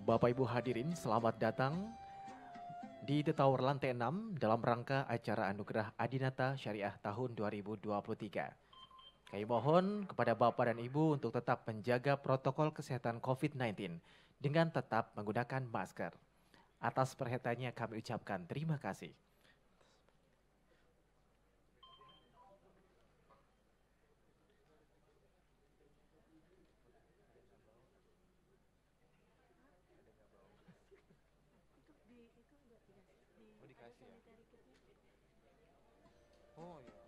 Bapak Ibu hadirin, selamat datang di The Tower lantai 6 dalam rangka acara Anugerah Adinata Syariah tahun 2023. Kami mohon kepada Bapak dan Ibu untuk tetap menjaga protokol kesehatan COVID-19 dengan tetap menggunakan masker. Atas perhatiannya kami ucapkan terima kasih. Oh iya.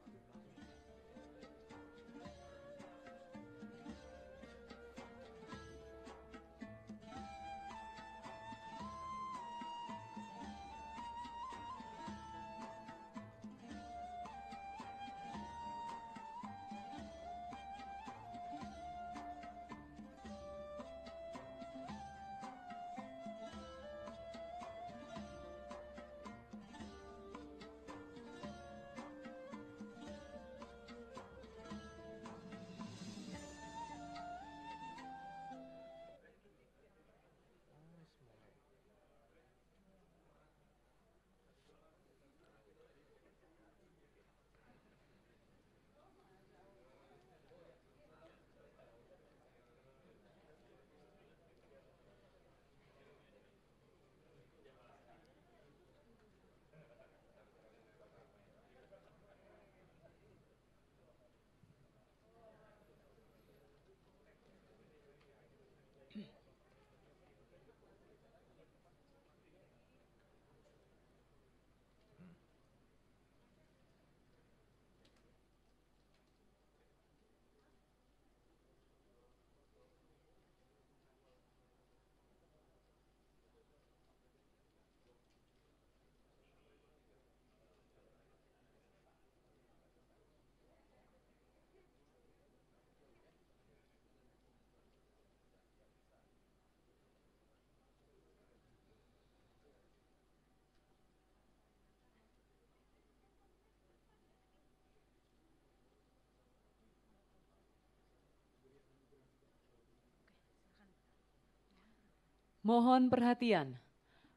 Mohon perhatian,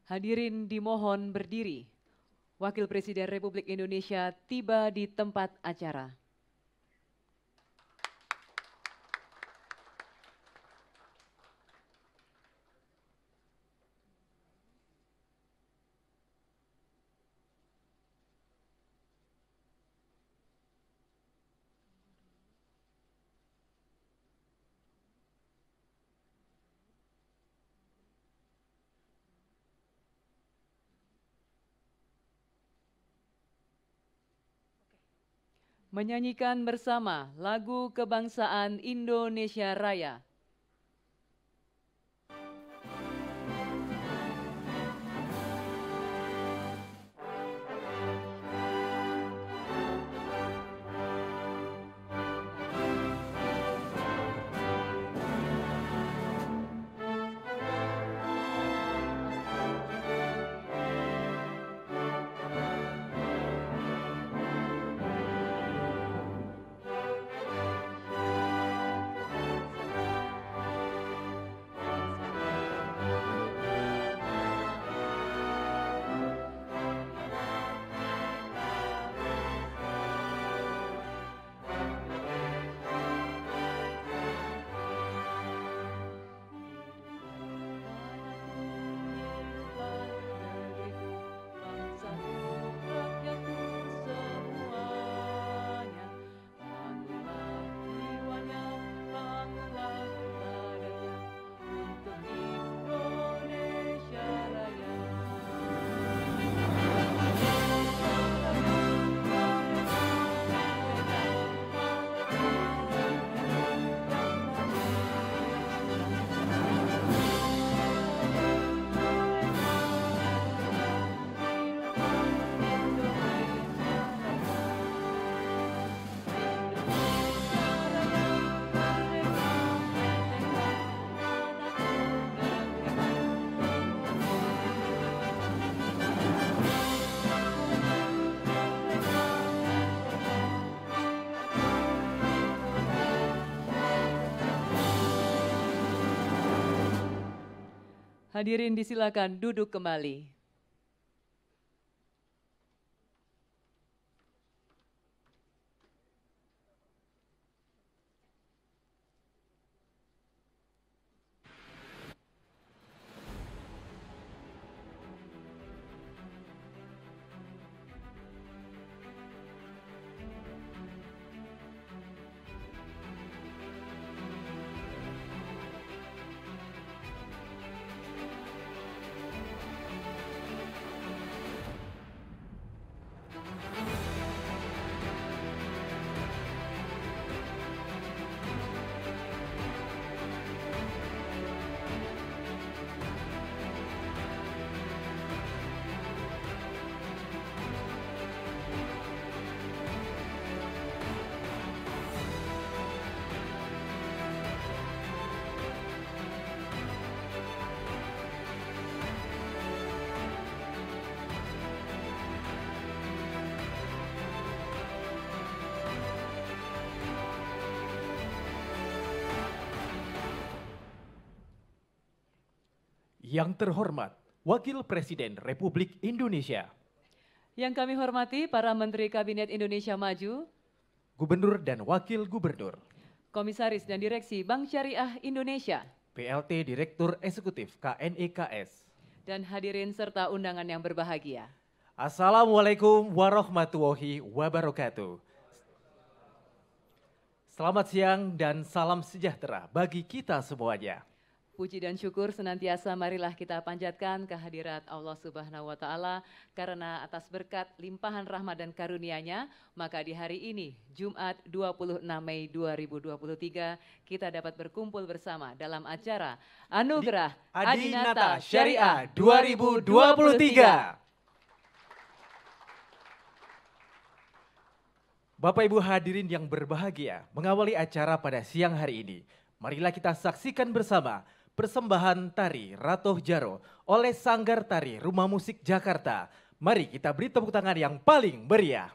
hadirin dimohon berdiri. Wakil Presiden Republik Indonesia tiba di tempat acara. Menyanyikan bersama lagu kebangsaan Indonesia Raya. Hadirin disilakan duduk kembali. Yang terhormat, Wakil Presiden Republik Indonesia, Yang kami hormati para Menteri Kabinet Indonesia Maju, Gubernur dan Wakil Gubernur, Komisaris dan Direksi Bank Syariah Indonesia, PLT Direktur Eksekutif KNEKS, dan hadirin serta undangan yang berbahagia. Assalamualaikum warahmatullahi wabarakatuh. Selamat siang dan salam sejahtera bagi kita semuanya. Puji dan syukur senantiasa marilah kita panjatkan kehadirat Allah Subhanahu wa Ta'ala, karena atas berkat limpahan rahmat dan karunia-Nya, maka di hari ini Jumat 26 Mei 2023 kita dapat berkumpul bersama dalam acara Anugerah Adinata Syariah 2023. Bapak Ibu hadirin yang berbahagia, mengawali acara pada siang hari ini, marilah kita saksikan bersama persembahan tari Ratoh Jaro oleh Sanggar Tari Rumah Musik Jakarta. Mari kita beri tepuk tangan yang paling meriah.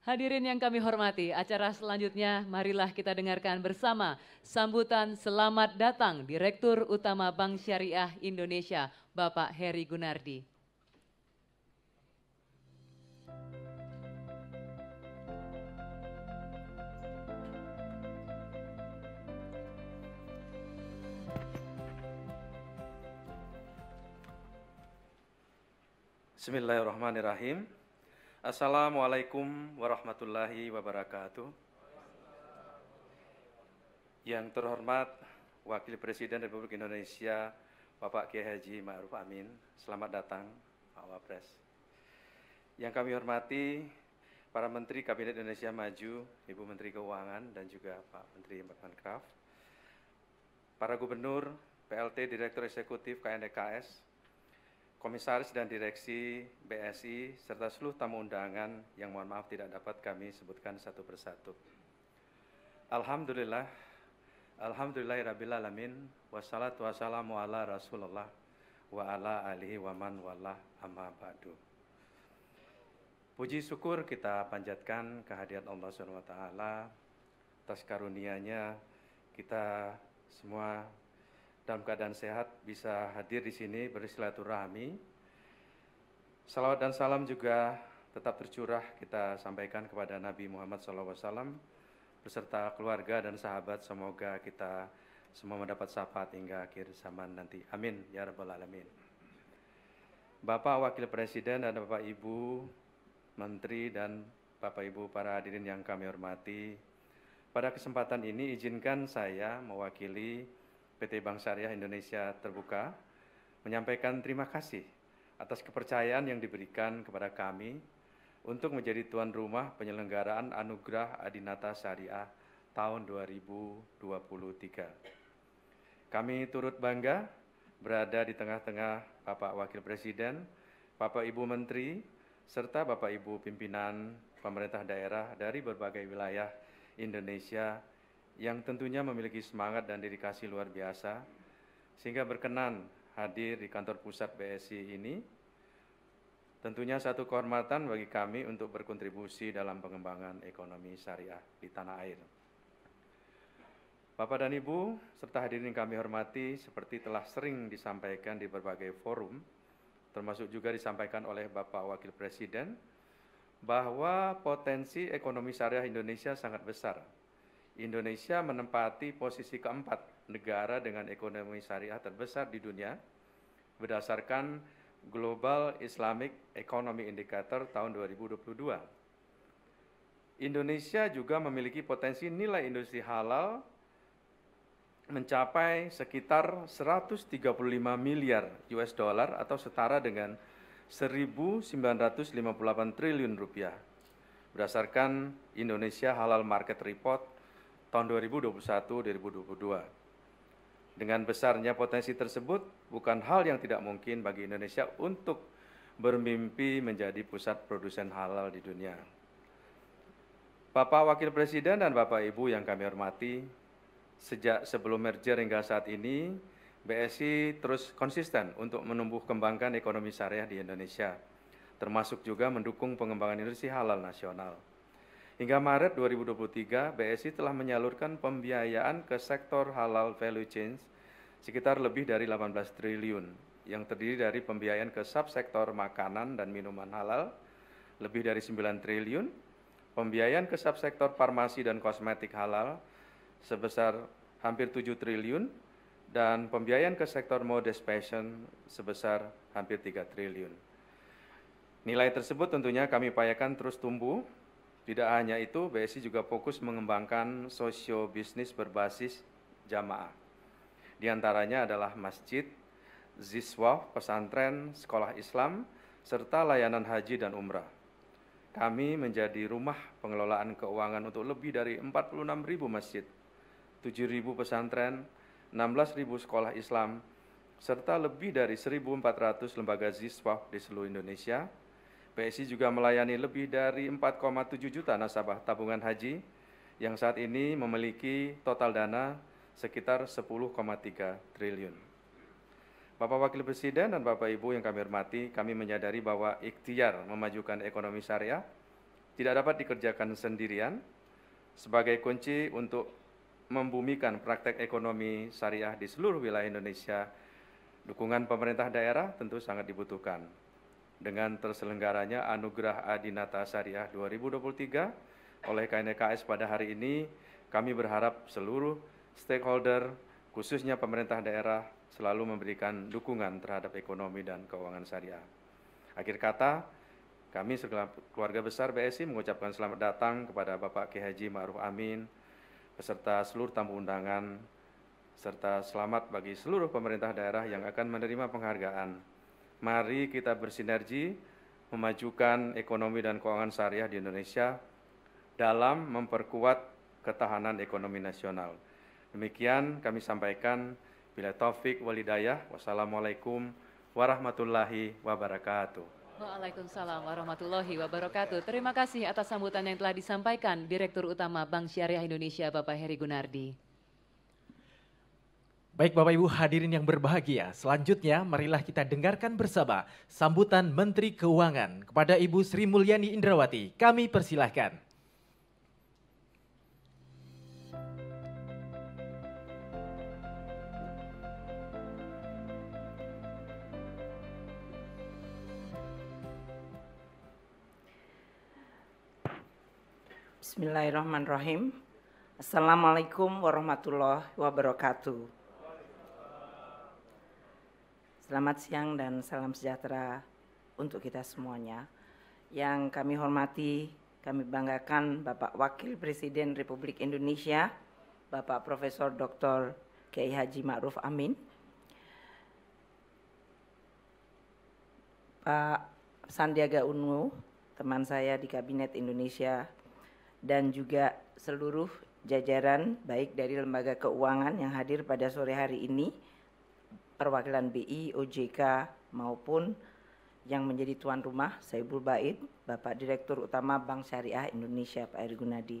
Hadirin yang kami hormati, acara selanjutnya marilah kita dengarkan bersama sambutan selamat datang Direktur Utama Bank Syariah Indonesia, Bapak Heri Gunardi. Bismillahirrahmanirrahim. Assalamualaikum warahmatullahi wabarakatuh. Yang terhormat Wakil Presiden Republik Indonesia Bapak Kiai Haji Ma'ruf Amin, selamat datang Pak Wapres. Yang kami hormati para Menteri Kabinet Indonesia Maju, Ibu Menteri Keuangan dan juga Pak Menteri Parekraf, para Gubernur, PLT, Direktur Eksekutif KNDKS, Komisaris dan Direksi BSI, serta seluruh tamu undangan yang mohon maaf tidak dapat kami sebutkan satu persatu. Alhamdulillah, alhamdulillahirabbil alamin, wassalatu wassalamu ala Rasulullah wa ala alihi wa man wallah amma ba'du. Puji syukur kita panjatkan kehadirat Allah SWT atas karunia-Nya kita semua dalam keadaan sehat bisa hadir di sini bersilaturahmi. Salawat dan salam juga tetap tercurah kita sampaikan kepada Nabi Muhammad SAW beserta keluarga dan sahabat. Semoga kita semua mendapat syafaat hingga akhir zaman nanti. Amin ya rabbal alamin. Bapak Wakil Presiden dan Bapak Ibu Menteri dan Bapak Ibu para hadirin yang kami hormati, pada kesempatan ini izinkan saya mewakili PT Bank Syariah Indonesia Terbuka menyampaikan terima kasih atas kepercayaan yang diberikan kepada kami untuk menjadi tuan rumah penyelenggaraan Anugerah Adinata Syariah tahun 2023. Kami turut bangga berada di tengah-tengah Bapak Wakil Presiden, Bapak Ibu Menteri, serta Bapak Ibu pimpinan pemerintah daerah dari berbagai wilayah Indonesia yang tentunya memiliki semangat dan dedikasi luar biasa, sehingga berkenan hadir di kantor pusat BSI ini. Tentunya satu kehormatan bagi kami untuk berkontribusi dalam pengembangan ekonomi syariah di tanah air. Bapak dan Ibu, serta hadirin yang kami hormati, seperti telah sering disampaikan di berbagai forum, termasuk juga disampaikan oleh Bapak Wakil Presiden, bahwa potensi ekonomi syariah Indonesia sangat besar. Indonesia menempati posisi keempat negara dengan ekonomi syariah terbesar di dunia berdasarkan Global Islamic Economy Indicator tahun 2022. Indonesia juga memiliki potensi nilai industri halal mencapai sekitar 135 miliar US dollar atau setara dengan 1.958 triliun rupiah berdasarkan Indonesia Halal Market Report tahun 2021-2022. Dengan besarnya potensi tersebut, bukan hal yang tidak mungkin bagi Indonesia untuk bermimpi menjadi pusat produsen halal di dunia. Bapak Wakil Presiden dan Bapak Ibu yang kami hormati, sejak sebelum merger hingga saat ini, BSI terus konsisten untuk menumbuh kembangkan ekonomi syariah di Indonesia, termasuk juga mendukung pengembangan industri halal nasional. Hingga Maret 2023, BSI telah menyalurkan pembiayaan ke sektor halal value chain sekitar lebih dari 18 triliun, yang terdiri dari pembiayaan ke subsektor makanan dan minuman halal lebih dari 9 triliun, pembiayaan ke subsektor farmasi dan kosmetik halal sebesar hampir 7 triliun, dan pembiayaan ke sektor mode fashion sebesar hampir 3 triliun. Nilai tersebut tentunya kami upayakan terus tumbuh. Tidak hanya itu, BSI juga fokus mengembangkan sosio-bisnis berbasis jamaah. Di antaranya adalah masjid, ziswah, pesantren, sekolah Islam, serta layanan haji dan umrah. Kami menjadi rumah pengelolaan keuangan untuk lebih dari 46.000 masjid, 7.000 pesantren, 16.000 sekolah Islam, serta lebih dari 1.400 lembaga ziswah di seluruh Indonesia. BSI juga melayani lebih dari 4,7 juta nasabah tabungan haji yang saat ini memiliki total dana sekitar 10,3 triliun. Bapak Wakil Presiden dan Bapak Ibu yang kami hormati, kami menyadari bahwa ikhtiar memajukan ekonomi syariah tidak dapat dikerjakan sendirian. Sebagai kunci untuk membumikan praktek ekonomi syariah di seluruh wilayah Indonesia, dukungan pemerintah daerah tentu sangat dibutuhkan. Dengan terselenggaranya Anugerah Adinata Syariah 2023 oleh KNEKS pada hari ini, kami berharap seluruh stakeholder, khususnya pemerintah daerah, selalu memberikan dukungan terhadap ekonomi dan keuangan syariah. Akhir kata, kami keluarga besar BSI mengucapkan selamat datang kepada Bapak Kiai Haji Ma'ruf Amin, beserta seluruh tamu undangan, serta selamat bagi seluruh pemerintah daerah yang akan menerima penghargaan. Mari kita bersinergi memajukan ekonomi dan keuangan syariah di Indonesia dalam memperkuat ketahanan ekonomi nasional. Demikian kami sampaikan. Bila taufik walhidayah. Wassalamualaikum warahmatullahi wabarakatuh. Waalaikumsalam warahmatullahi wabarakatuh. Terima kasih atas sambutan yang telah disampaikan Direktur Utama Bank Syariah Indonesia Bapak Heri Gunardi. Baik Bapak Ibu hadirin yang berbahagia, selanjutnya marilah kita dengarkan bersama sambutan Menteri Keuangan kepada Ibu Sri Mulyani Indrawati. Kami persilahkan. Bismillahirrahmanirrahim. Assalamualaikum warahmatullahi wabarakatuh. Selamat siang dan salam sejahtera untuk kita semuanya. Yang kami hormati, kami banggakan Bapak Wakil Presiden Republik Indonesia, Bapak Profesor Dr. Kiai Haji Ma'ruf Amin, Pak Sandiaga Uno, teman saya di Kabinet Indonesia, dan juga seluruh jajaran baik dari lembaga keuangan yang hadir pada sore hari ini, perwakilan BI, OJK maupun yang menjadi tuan rumah, Saibul Bait, Bapak Direktur Utama Bank Syariah Indonesia Pak Heri Gunardi,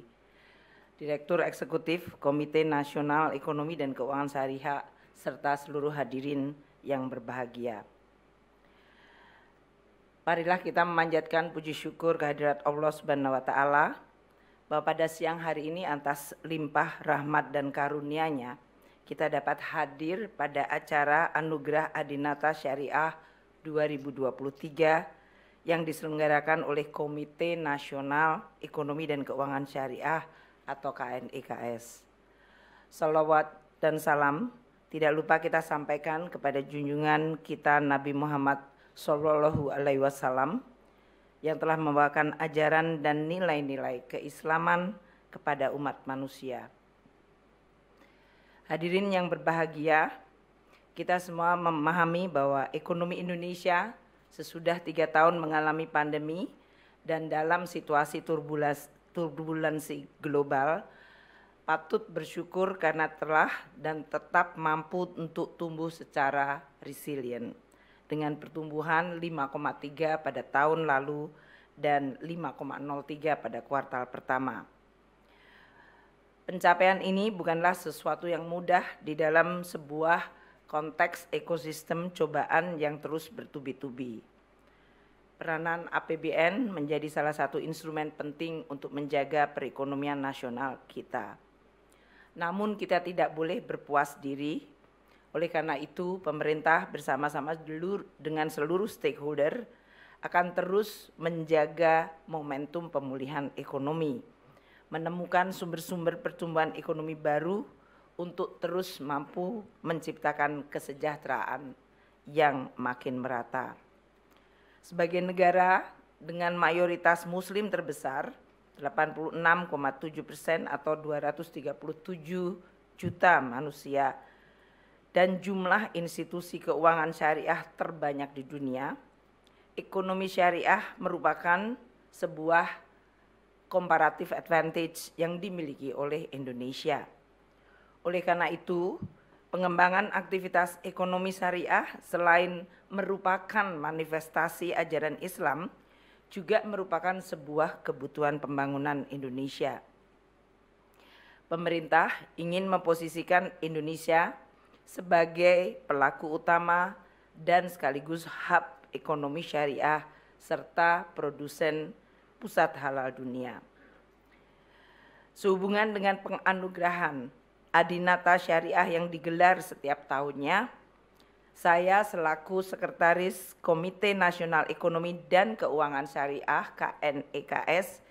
Direktur Eksekutif Komite Nasional Ekonomi dan Keuangan Syariah, serta seluruh hadirin yang berbahagia. Marilah kita memanjatkan puji syukur kehadirat Allah Subhanahu wa Ta'ala bahwa pada siang hari ini atas limpah rahmat dan karunia-Nya kita dapat hadir pada acara Anugerah Adinata Syariah 2023 yang diselenggarakan oleh Komite Nasional Ekonomi dan Keuangan Syariah atau KNEKS. Salawat dan salam tidak lupa kita sampaikan kepada junjungan kita Nabi Muhammad Sallallahu Alaihi Wasallam yang telah membawakan ajaran dan nilai-nilai keislaman kepada umat manusia. Hadirin yang berbahagia, kita semua memahami bahwa ekonomi Indonesia sesudah 3 tahun mengalami pandemi dan dalam situasi turbulensi global, patut bersyukur karena telah dan tetap mampu untuk tumbuh secara resilient, dengan pertumbuhan 5,3 pada tahun lalu dan 5,03 pada kuartal pertama. Pencapaian ini bukanlah sesuatu yang mudah di dalam sebuah konteks ekosistem cobaan yang terus bertubi-tubi. Peranan APBN menjadi salah satu instrumen penting untuk menjaga perekonomian nasional kita. Namun kita tidak boleh berpuas diri. Oleh karena itu, pemerintah bersama-sama dengan seluruh stakeholder akan terus menjaga momentum pemulihan ekonomi, menemukan sumber-sumber pertumbuhan ekonomi baru untuk terus mampu menciptakan kesejahteraan yang makin merata. Sebagai negara dengan mayoritas Muslim terbesar, 86,7% atau 237 juta manusia, dan jumlah institusi keuangan syariah terbanyak di dunia, ekonomi syariah merupakan sebuah comparative advantage yang dimiliki oleh Indonesia. Oleh karena itu, pengembangan aktivitas ekonomi syariah selain merupakan manifestasi ajaran Islam, juga merupakan sebuah kebutuhan pembangunan Indonesia. Pemerintah ingin memposisikan Indonesia sebagai pelaku utama dan sekaligus hub ekonomi syariah serta produsen pusat halal dunia. Sehubungan dengan penganugerahan Adinata Syariah yang digelar setiap tahunnya, saya selaku Sekretaris Komite Nasional Ekonomi dan Keuangan Syariah KNEKS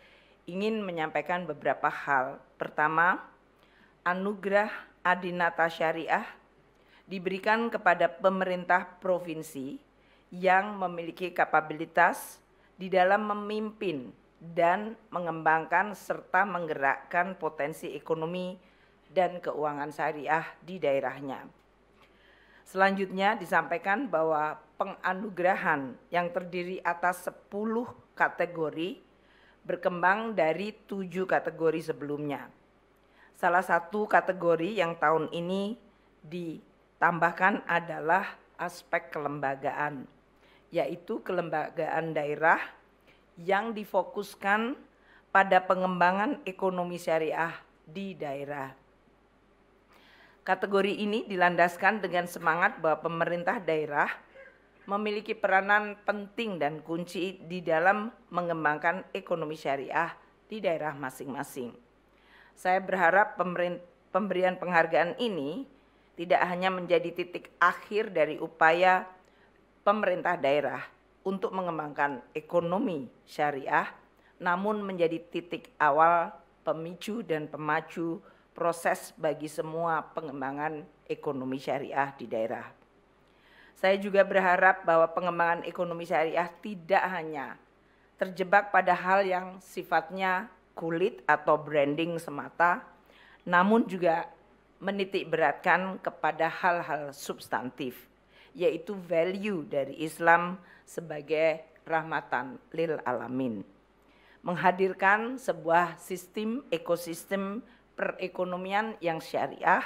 ingin menyampaikan beberapa hal. Pertama, anugerah Adinata Syariah diberikan kepada pemerintah provinsi yang memiliki kapabilitas di dalam memimpin dan mengembangkan serta menggerakkan potensi ekonomi dan keuangan syariah di daerahnya. Selanjutnya disampaikan bahwa penganugerahan yang terdiri atas 10 kategori berkembang dari 7 kategori sebelumnya. Salah satu kategori yang tahun ini ditambahkan adalah aspek kelembagaan, yaitu kelembagaan daerah yang difokuskan pada pengembangan ekonomi syariah di daerah. Kategori ini dilandaskan dengan semangat bahwa pemerintah daerah memiliki peranan penting dan kunci di dalam mengembangkan ekonomi syariah di daerah masing-masing. Saya berharap pemberian penghargaan ini tidak hanya menjadi titik akhir dari upaya pemerintah daerah untuk mengembangkan ekonomi syariah, namun menjadi titik awal pemicu dan pemacu proses bagi semua pengembangan ekonomi syariah di daerah. Saya juga berharap bahwa pengembangan ekonomi syariah tidak hanya terjebak pada hal yang sifatnya kulit atau branding semata, namun juga menitik beratkan kepada hal-hal substantif, yaitu value dari Islam sebagai rahmatan lil alamin. Menghadirkan sebuah sistem ekosistem perekonomian yang syariah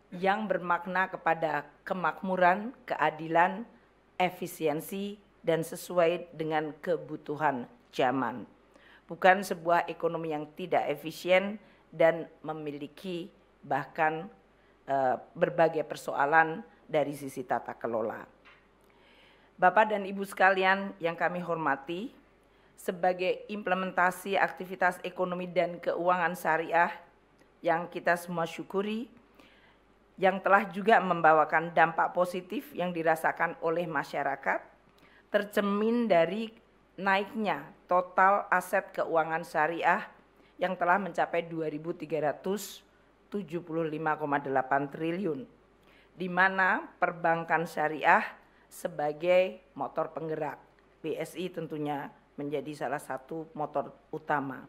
yang bermakna kepada kemakmuran, keadilan, efisiensi, dan sesuai dengan kebutuhan zaman. Bukan sebuah ekonomi yang tidak efisien dan memiliki bahkan berbagai persoalan dari sisi tata kelola. Bapak dan Ibu sekalian yang kami hormati, sebagai implementasi aktivitas ekonomi dan keuangan syariah yang kita semua syukuri, yang telah juga membawakan dampak positif yang dirasakan oleh masyarakat, tercermin dari naiknya total aset keuangan syariah yang telah mencapai 2.375,8 triliun, di mana perbankan syariah sebagai motor penggerak. BSI tentunya menjadi salah satu motor utama.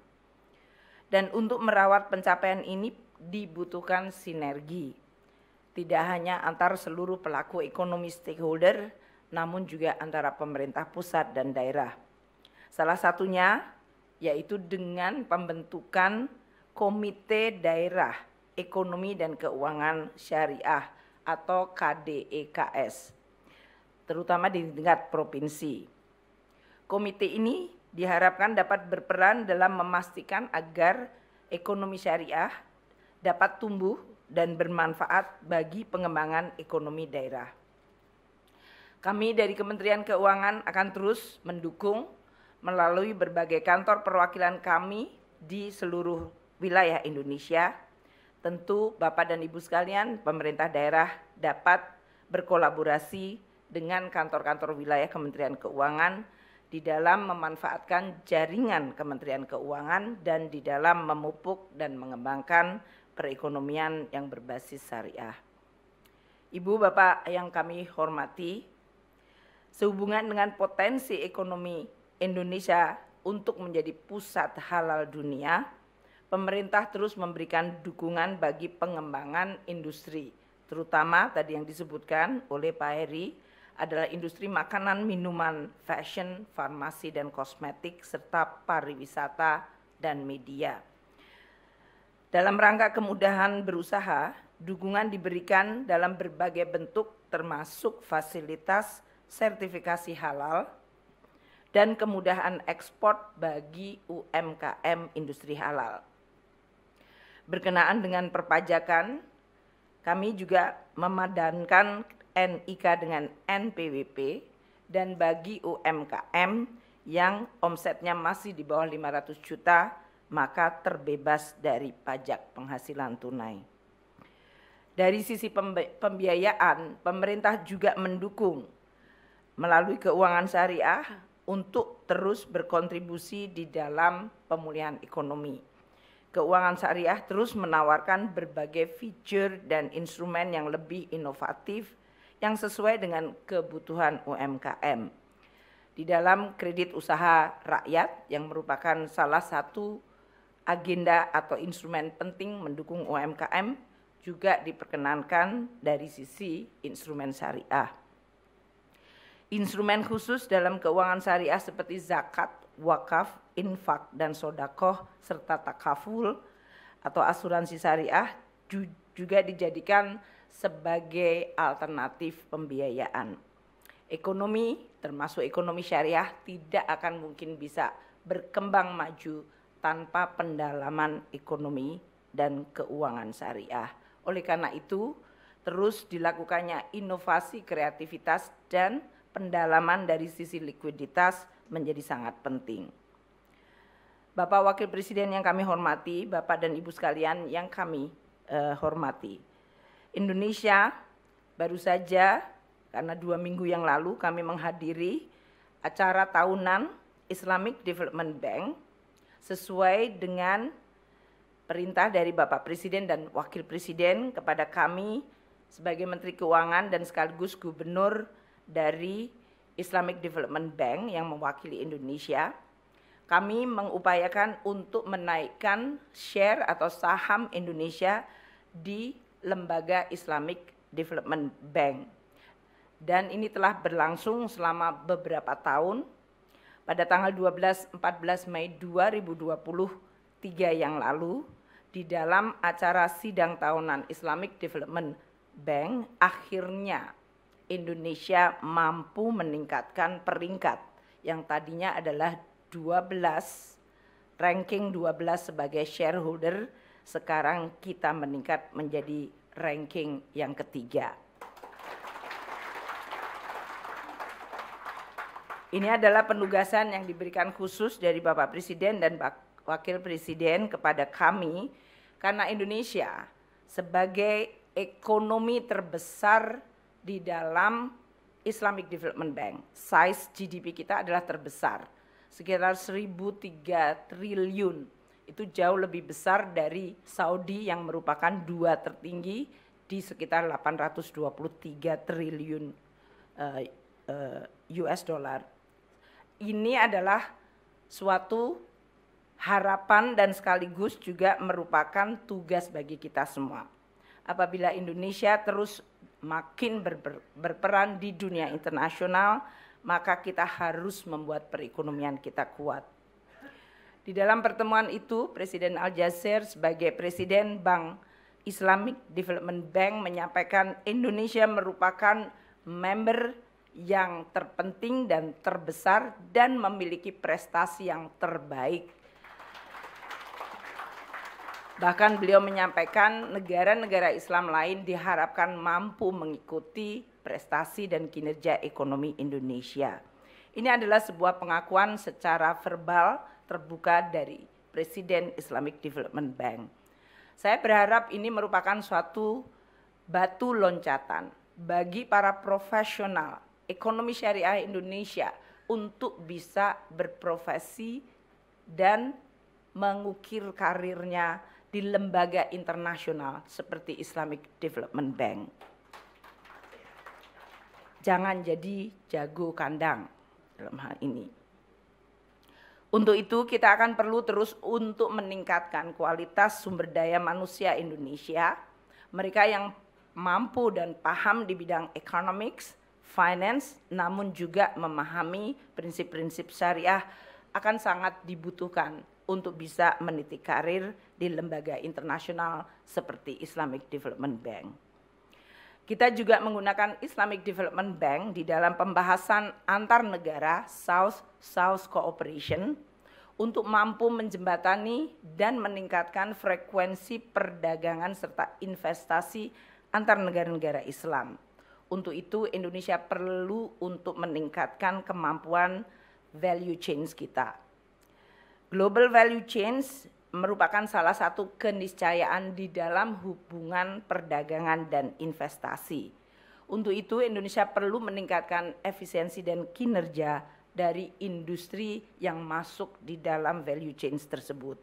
Dan untuk merawat pencapaian ini dibutuhkan sinergi, tidak hanya antar seluruh pelaku ekonomi stakeholder, namun juga antara pemerintah pusat dan daerah. Salah satunya yaitu dengan pembentukan Komite Daerah Ekonomi dan Keuangan Syariah atau KDEKS, terutama di tingkat provinsi. Komite ini diharapkan dapat berperan dalam memastikan agar ekonomi syariah dapat tumbuh dan bermanfaat bagi pengembangan ekonomi daerah. Kami dari Kementerian Keuangan akan terus mendukung melalui berbagai kantor perwakilan kami di seluruh wilayah Indonesia. Tentu Bapak dan Ibu sekalian, pemerintah daerah dapat berkolaborasi dengan kantor-kantor wilayah Kementerian Keuangan di dalam memanfaatkan jaringan Kementerian Keuangan dan di dalam memupuk dan mengembangkan perekonomian yang berbasis syariah. Ibu Bapak yang kami hormati, sehubungan dengan potensi ekonomi Indonesia untuk menjadi pusat halal dunia, pemerintah terus memberikan dukungan bagi pengembangan industri, terutama tadi yang disebutkan oleh Pak Heri, adalah industri makanan, minuman, fashion, farmasi, dan kosmetik, serta pariwisata dan media. Dalam rangka kemudahan berusaha, dukungan diberikan dalam berbagai bentuk termasuk fasilitas sertifikasi halal dan kemudahan ekspor bagi UMKM industri halal. Berkenaan dengan perpajakan, kami juga memadankan NIK dengan NPWP, dan bagi UMKM yang omsetnya masih di bawah 500 juta, maka terbebas dari pajak penghasilan tunai. Dari sisi pembiayaan, pemerintah juga mendukung melalui keuangan syariah untuk terus berkontribusi di dalam pemulihan ekonomi. Keuangan syariah terus menawarkan berbagai fitur dan instrumen yang lebih inovatif yang sesuai dengan kebutuhan UMKM. Di dalam kredit usaha rakyat yang merupakan salah satu agenda atau instrumen penting mendukung UMKM juga diperkenankan dari sisi instrumen syariah. Instrumen khusus dalam keuangan syariah seperti zakat, wakaf, infak, dan sodakoh, serta takaful atau asuransi syariah juga dijadikan sebagai alternatif pembiayaan. Ekonomi, termasuk ekonomi syariah, tidak akan mungkin bisa berkembang maju tanpa pendalaman ekonomi dan keuangan syariah. Oleh karena itu, terus dilakukannya inovasi, kreativitas, dan pendalaman dari sisi likuiditas menjadi sangat penting. Bapak Wakil Presiden yang kami hormati, Bapak dan Ibu sekalian yang kami hormati. Indonesia baru saja, karena 2 minggu yang lalu kami menghadiri acara tahunan Islamic Development Bank sesuai dengan perintah dari Bapak Presiden dan Wakil Presiden kepada kami sebagai Menteri Keuangan dan sekaligus Gubernur dari Islamic Development Bank yang mewakili Indonesia. Kami mengupayakan untuk menaikkan share atau saham Indonesia di lembaga Islamic Development Bank. Dan ini telah berlangsung selama beberapa tahun. Pada tanggal 12-14 Mei 2023 yang lalu, di dalam acara sidang tahunan Islamic Development Bank, akhirnya Indonesia mampu meningkatkan peringkat yang tadinya adalah 12, ranking 12 sebagai shareholder, sekarang kita meningkat menjadi ranking yang ketiga. Ini adalah penugasan yang diberikan khusus dari Bapak Presiden dan Wakil Presiden kepada kami, karena Indonesia sebagai ekonomi terbesar di dalam Islamic Development Bank, size GDP kita adalah terbesar, sekitar 1.003 triliun. Itu jauh lebih besar dari Saudi yang merupakan 2 tertinggi di sekitar 823 triliun US dollar. Ini adalah suatu harapan dan sekaligus juga merupakan tugas bagi kita semua. Apabila Indonesia terus makin berperan di dunia internasional, maka kita harus membuat perekonomian kita kuat. Di dalam pertemuan itu, Presiden Al-Jazeera sebagai Presiden Bank Islamic Development Bank menyampaikan Indonesia merupakan member yang terpenting dan terbesar dan memiliki prestasi yang terbaik. Bahkan beliau menyampaikan negara-negara Islam lain diharapkan mampu mengikuti prestasi dan kinerja ekonomi Indonesia. Ini adalah sebuah pengakuan secara verbal terbuka dari Presiden Islamic Development Bank. Saya berharap ini merupakan suatu batu loncatan bagi para profesional ekonomi syariah Indonesia untuk bisa berprofesi dan mengukir karirnya di lembaga internasional seperti Islamic Development Bank. Jangan jadi jago kandang dalam hal ini. Untuk itu kita akan perlu terus untuk meningkatkan kualitas sumber daya manusia Indonesia, mereka yang mampu dan paham di bidang economics, finance, namun juga memahami prinsip-prinsip syariah akan sangat dibutuhkan untuk bisa meniti karir di lembaga internasional seperti Islamic Development Bank. Kita juga menggunakan Islamic Development Bank di dalam pembahasan antar negara South-South Cooperation untuk mampu menjembatani dan meningkatkan frekuensi perdagangan serta investasi antar negara-negara Islam. Untuk itu Indonesia perlu untuk meningkatkan kemampuan value chain kita. Global value chain merupakan salah satu keniscayaan di dalam hubungan perdagangan dan investasi. Untuk itu Indonesia perlu meningkatkan efisiensi dan kinerja dari industri yang masuk di dalam value chain tersebut.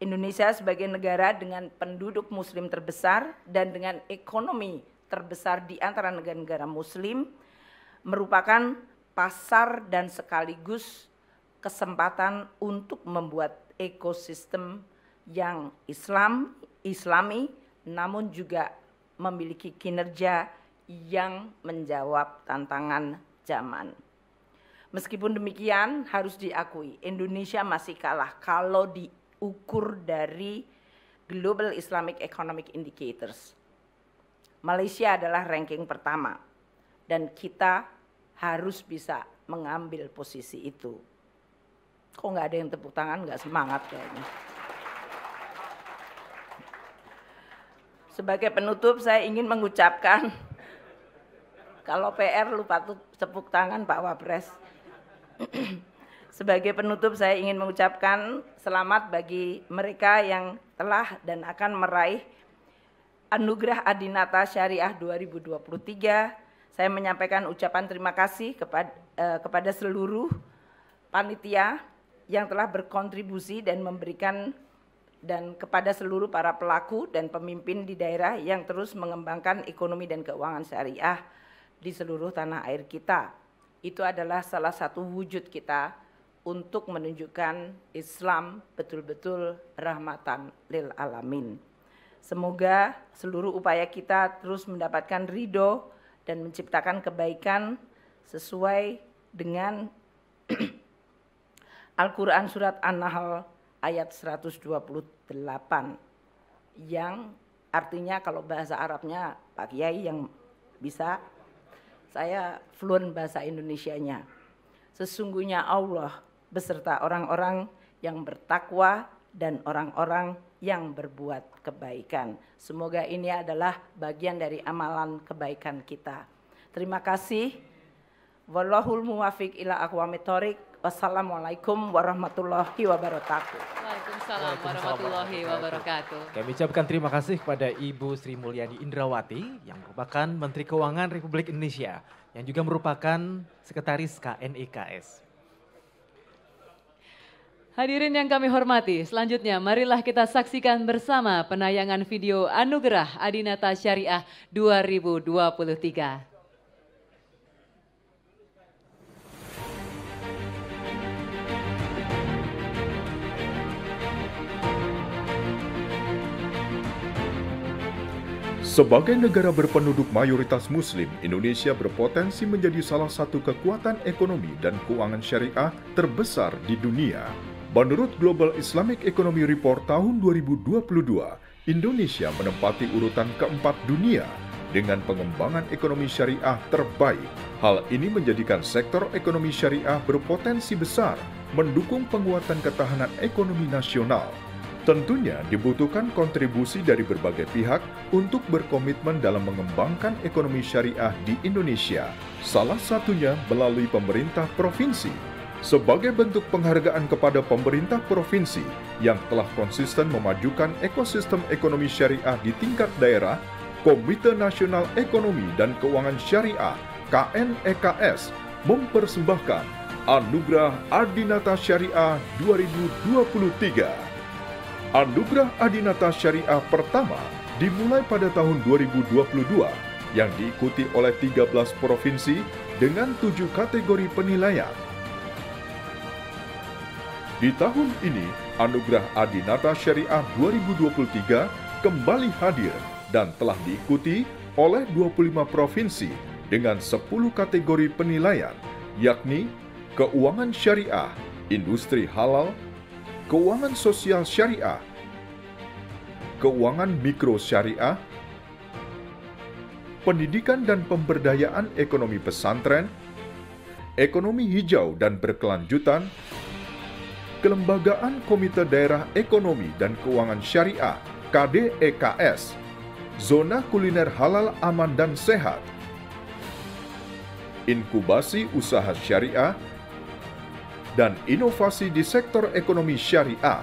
Indonesia sebagai negara dengan penduduk muslim terbesar dan dengan ekonomi terbesar di antara negara-negara muslim merupakan pasar dan sekaligus kesempatan untuk membuat ekosistem yang islami namun juga memiliki kinerja yang menjawab tantangan zaman. Meskipun demikian harus diakui Indonesia masih kalah kalau diukur dari Global Islamic Economic Indicators. Malaysia adalah ranking pertama dan kita harus bisa mengambil posisi itu. Kok nggak ada yang tepuk tangan, nggak semangat kayaknya. Sebagai penutup saya ingin mengucapkan, kalau PR lupa tepuk tangan Pak Wapres. Sebagai penutup saya ingin mengucapkan selamat bagi mereka yang telah dan akan meraih Anugerah Adinata Syariah 2023. Saya menyampaikan ucapan terima kasih kepada seluruh panitia yang telah berkontribusi dan memberikan dan kepada seluruh para pelaku dan pemimpin di daerah yang terus mengembangkan ekonomi dan keuangan syariah di seluruh tanah air kita. Itu adalah salah satu wujud kita untuk menunjukkan Islam betul-betul rahmatan lil alamin. Semoga seluruh upaya kita terus mendapatkan ridho dan menciptakan kebaikan sesuai dengan Al-Quran Surat An-Nahl ayat 128 yang artinya kalau bahasa Arabnya Pak Kiai yang bisa, saya fluent bahasa Indonesianya. Sesungguhnya Allah beserta orang-orang yang bertakwa dan orang-orang yang berbuat kebaikan. Semoga ini adalah bagian dari amalan kebaikan kita. Terima kasih. Wallahul muwafiq ila aqwamit thoriq. Wassalamualaikum warahmatullahi wabarakatuh. Waalaikumsalam warahmatullahi wabarakatuh. Kami ucapkan terima kasih kepada Ibu Sri Mulyani Indrawati yang merupakan Menteri Keuangan Republik Indonesia yang juga merupakan Sekretaris KNEKS. Hadirin yang kami hormati, selanjutnya marilah kita saksikan bersama penayangan video Anugerah Adinata Syariah 2023. Sebagai negara berpenduduk mayoritas Muslim, Indonesia berpotensi menjadi salah satu kekuatan ekonomi dan keuangan syariah terbesar di dunia. Menurut Global Islamic Economy Report tahun 2022, Indonesia menempati urutan keempat dunia dengan pengembangan ekonomi syariah terbaik. Hal ini menjadikan sektor ekonomi syariah berpotensi besar mendukung penguatan ketahanan ekonomi nasional. Tentunya dibutuhkan kontribusi dari berbagai pihak untuk berkomitmen dalam mengembangkan ekonomi syariah di Indonesia, salah satunya melalui pemerintah provinsi. Sebagai bentuk penghargaan kepada pemerintah provinsi yang telah konsisten memajukan ekosistem ekonomi syariah di tingkat daerah, Komite Nasional Ekonomi dan Keuangan Syariah (KNEKS) mempersembahkan Anugerah Adinata Syariah 2023. Anugerah Adinata Syariah pertama dimulai pada tahun 2022 yang diikuti oleh 13 provinsi dengan 7 kategori penilaian. Di tahun ini, Anugerah Adinata Syariah 2023 kembali hadir dan telah diikuti oleh 25 provinsi dengan 10 kategori penilaian, yakni keuangan syariah, industri halal, keuangan sosial syariah, keuangan mikro syariah, pendidikan dan pemberdayaan ekonomi pesantren, ekonomi hijau dan berkelanjutan, Kelembagaan Komite Daerah Ekonomi dan Keuangan Syariah (KDEKS), Zona Kuliner Halal Aman dan Sehat, Inkubasi Usaha Syariah, dan inovasi di sektor ekonomi syariah.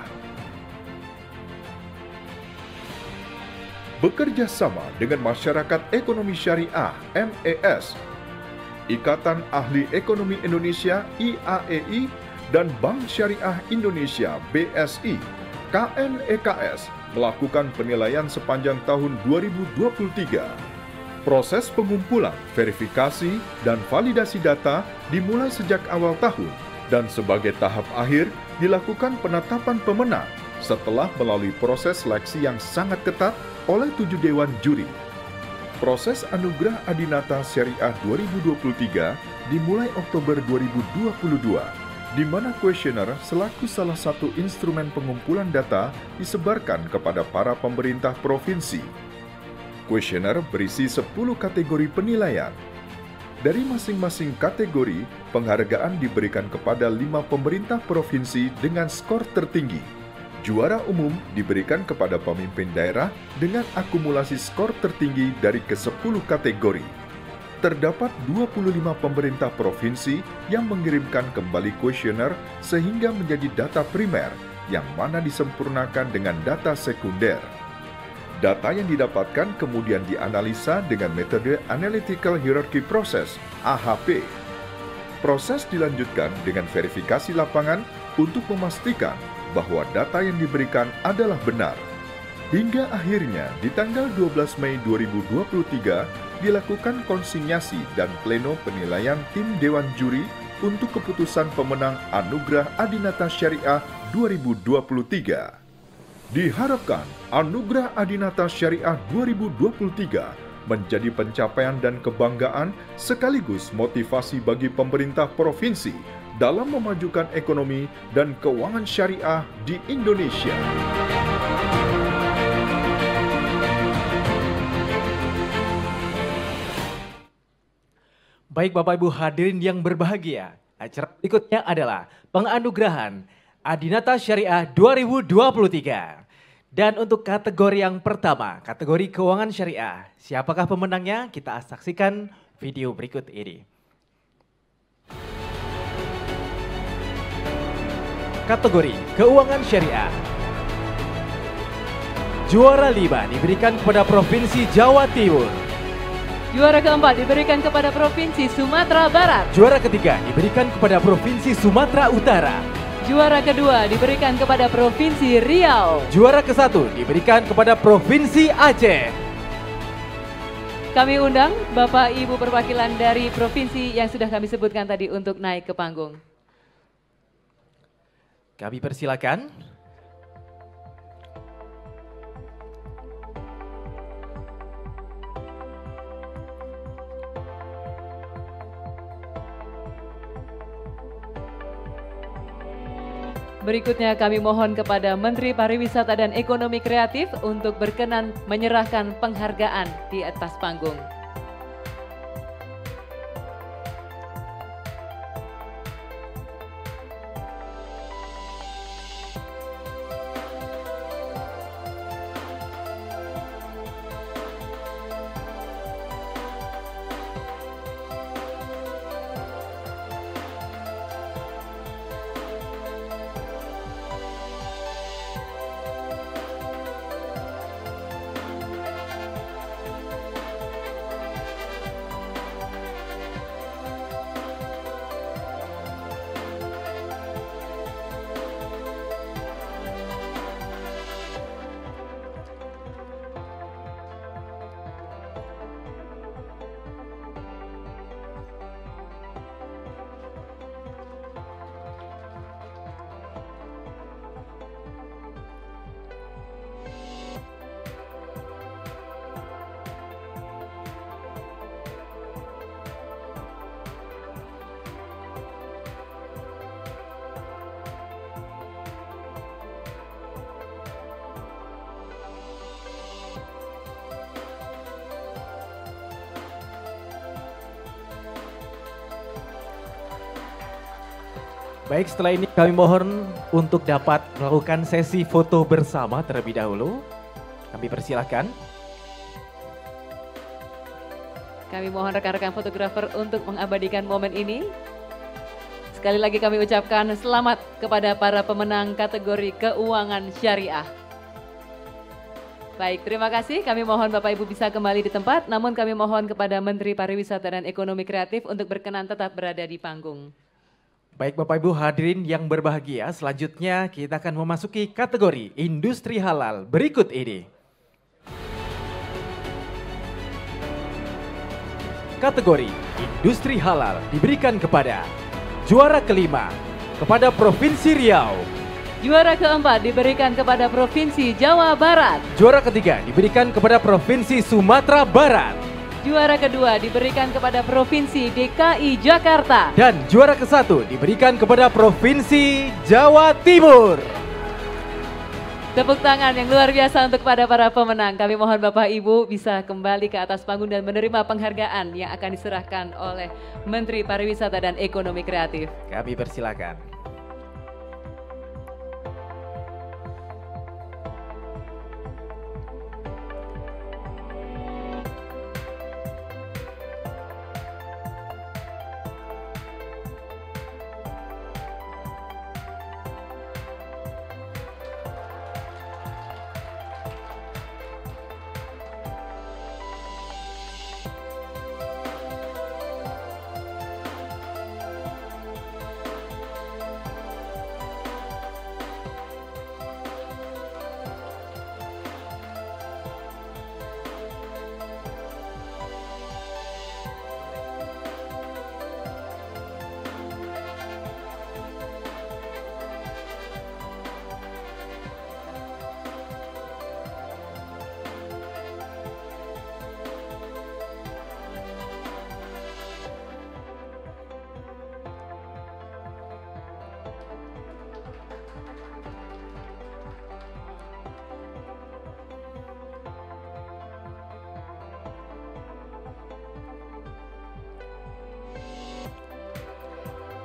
Bekerja sama dengan Masyarakat Ekonomi Syariah (MES), Ikatan Ahli Ekonomi Indonesia (IAEI), dan Bank Syariah Indonesia (BSI), KNEKS, melakukan penilaian sepanjang tahun 2023. Proses pengumpulan, verifikasi, dan validasi data dimulai sejak awal tahun, dan sebagai tahap akhir dilakukan penetapan pemenang setelah melalui proses seleksi yang sangat ketat oleh 7 dewan juri. Proses Anugerah Adinata Syariah 2023 dimulai Oktober 2022, di mana kuesioner selaku salah satu instrumen pengumpulan data disebarkan kepada para pemerintah provinsi. Kuesioner berisi 10 kategori penilaian. Dari masing-masing kategori, penghargaan diberikan kepada 5 pemerintah provinsi dengan skor tertinggi. Juara umum diberikan kepada pemimpin daerah dengan akumulasi skor tertinggi dari ke-10 kategori. Terdapat 25 pemerintah provinsi yang mengirimkan kembali kuesioner sehingga menjadi data primer yang mana disempurnakan dengan data sekunder. Data yang didapatkan kemudian dianalisa dengan metode Analytical Hierarchy Process (AHP). Proses dilanjutkan dengan verifikasi lapangan untuk memastikan bahwa data yang diberikan adalah benar. Hingga akhirnya di tanggal 12 Mei 2023 dilakukan konsinyasi dan pleno penilaian tim Dewan Juri untuk keputusan pemenang Anugerah Adinata Syariah 2023. Diharapkan Anugerah Adinata Syariah 2023 menjadi pencapaian dan kebanggaan sekaligus motivasi bagi pemerintah provinsi dalam memajukan ekonomi dan keuangan syariah di Indonesia. Baik Bapak Ibu hadirin yang berbahagia, acara berikutnya adalah penganugerahan Adinata Syariah 2023. Dan untuk kategori yang pertama, kategori keuangan syariah, siapakah pemenangnya? Kita saksikan video berikut ini. Kategori keuangan syariah. Juara 5 diberikan kepada Provinsi Jawa Timur. Juara keempat diberikan kepada Provinsi Sumatera Barat. Juara ketiga diberikan kepada Provinsi Sumatera Utara. Juara kedua diberikan kepada Provinsi Riau. Juara ke-1 diberikan kepada Provinsi Aceh. Kami undang Bapak Ibu perwakilan dari provinsi yang sudah kami sebutkan tadi untuk naik ke panggung. Kami persilakan. Berikutnya kami mohon kepada Menteri Pariwisata dan Ekonomi Kreatif untuk berkenan menyerahkan penghargaan di atas panggung. Baik, setelah ini kami mohon untuk dapat melakukan sesi foto bersama terlebih dahulu. Kami persilahkan. Kami mohon rekan-rekan fotografer untuk mengabadikan momen ini. Sekali lagi kami ucapkan selamat kepada para pemenang kategori keuangan syariah. Baik, terima kasih. Kami mohon Bapak Ibu bisa kembali di tempat, namun kami mohon kepada Menteri Pariwisata dan Ekonomi Kreatif untuk berkenan tetap berada di panggung. Baik Bapak Ibu hadirin yang berbahagia, selanjutnya kita akan memasuki kategori industri halal berikut ini. Kategori industri halal diberikan kepada juara kelima kepada Provinsi Riau. Juara keempat diberikan kepada Provinsi Jawa Barat. Juara ketiga diberikan kepada Provinsi Sumatera Barat. Juara kedua diberikan kepada Provinsi DKI Jakarta. Dan juara ke-1 diberikan kepada Provinsi Jawa Timur. Tepuk tangan yang luar biasa untuk kepada para pemenang. Kami mohon Bapak Ibu bisa kembali ke atas panggung dan menerima penghargaan yang akan diserahkan oleh Menteri Pariwisata dan Ekonomi Kreatif. Kami persilakan.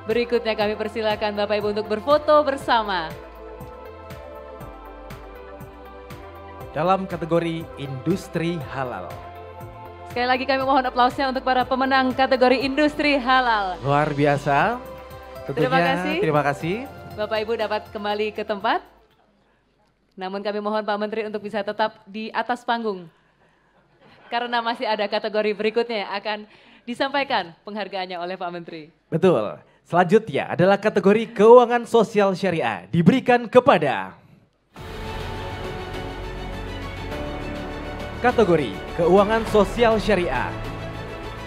Berikutnya kami persilakan Bapak Ibu untuk berfoto bersama. Dalam kategori industri halal. Sekali lagi kami mohon aplausnya untuk para pemenang kategori industri halal. Luar biasa. Tentunya, Terima kasih. Terima kasih. Bapak Ibu dapat kembali ke tempat. Namun kami mohon Pak Menteri untuk bisa tetap di atas panggung. Karena masih ada kategori berikutnya yang akan disampaikan penghargaannya oleh Pak Menteri. Betul. Selanjutnya adalah kategori keuangan sosial syariah diberikan kepada kategori keuangan sosial syariah.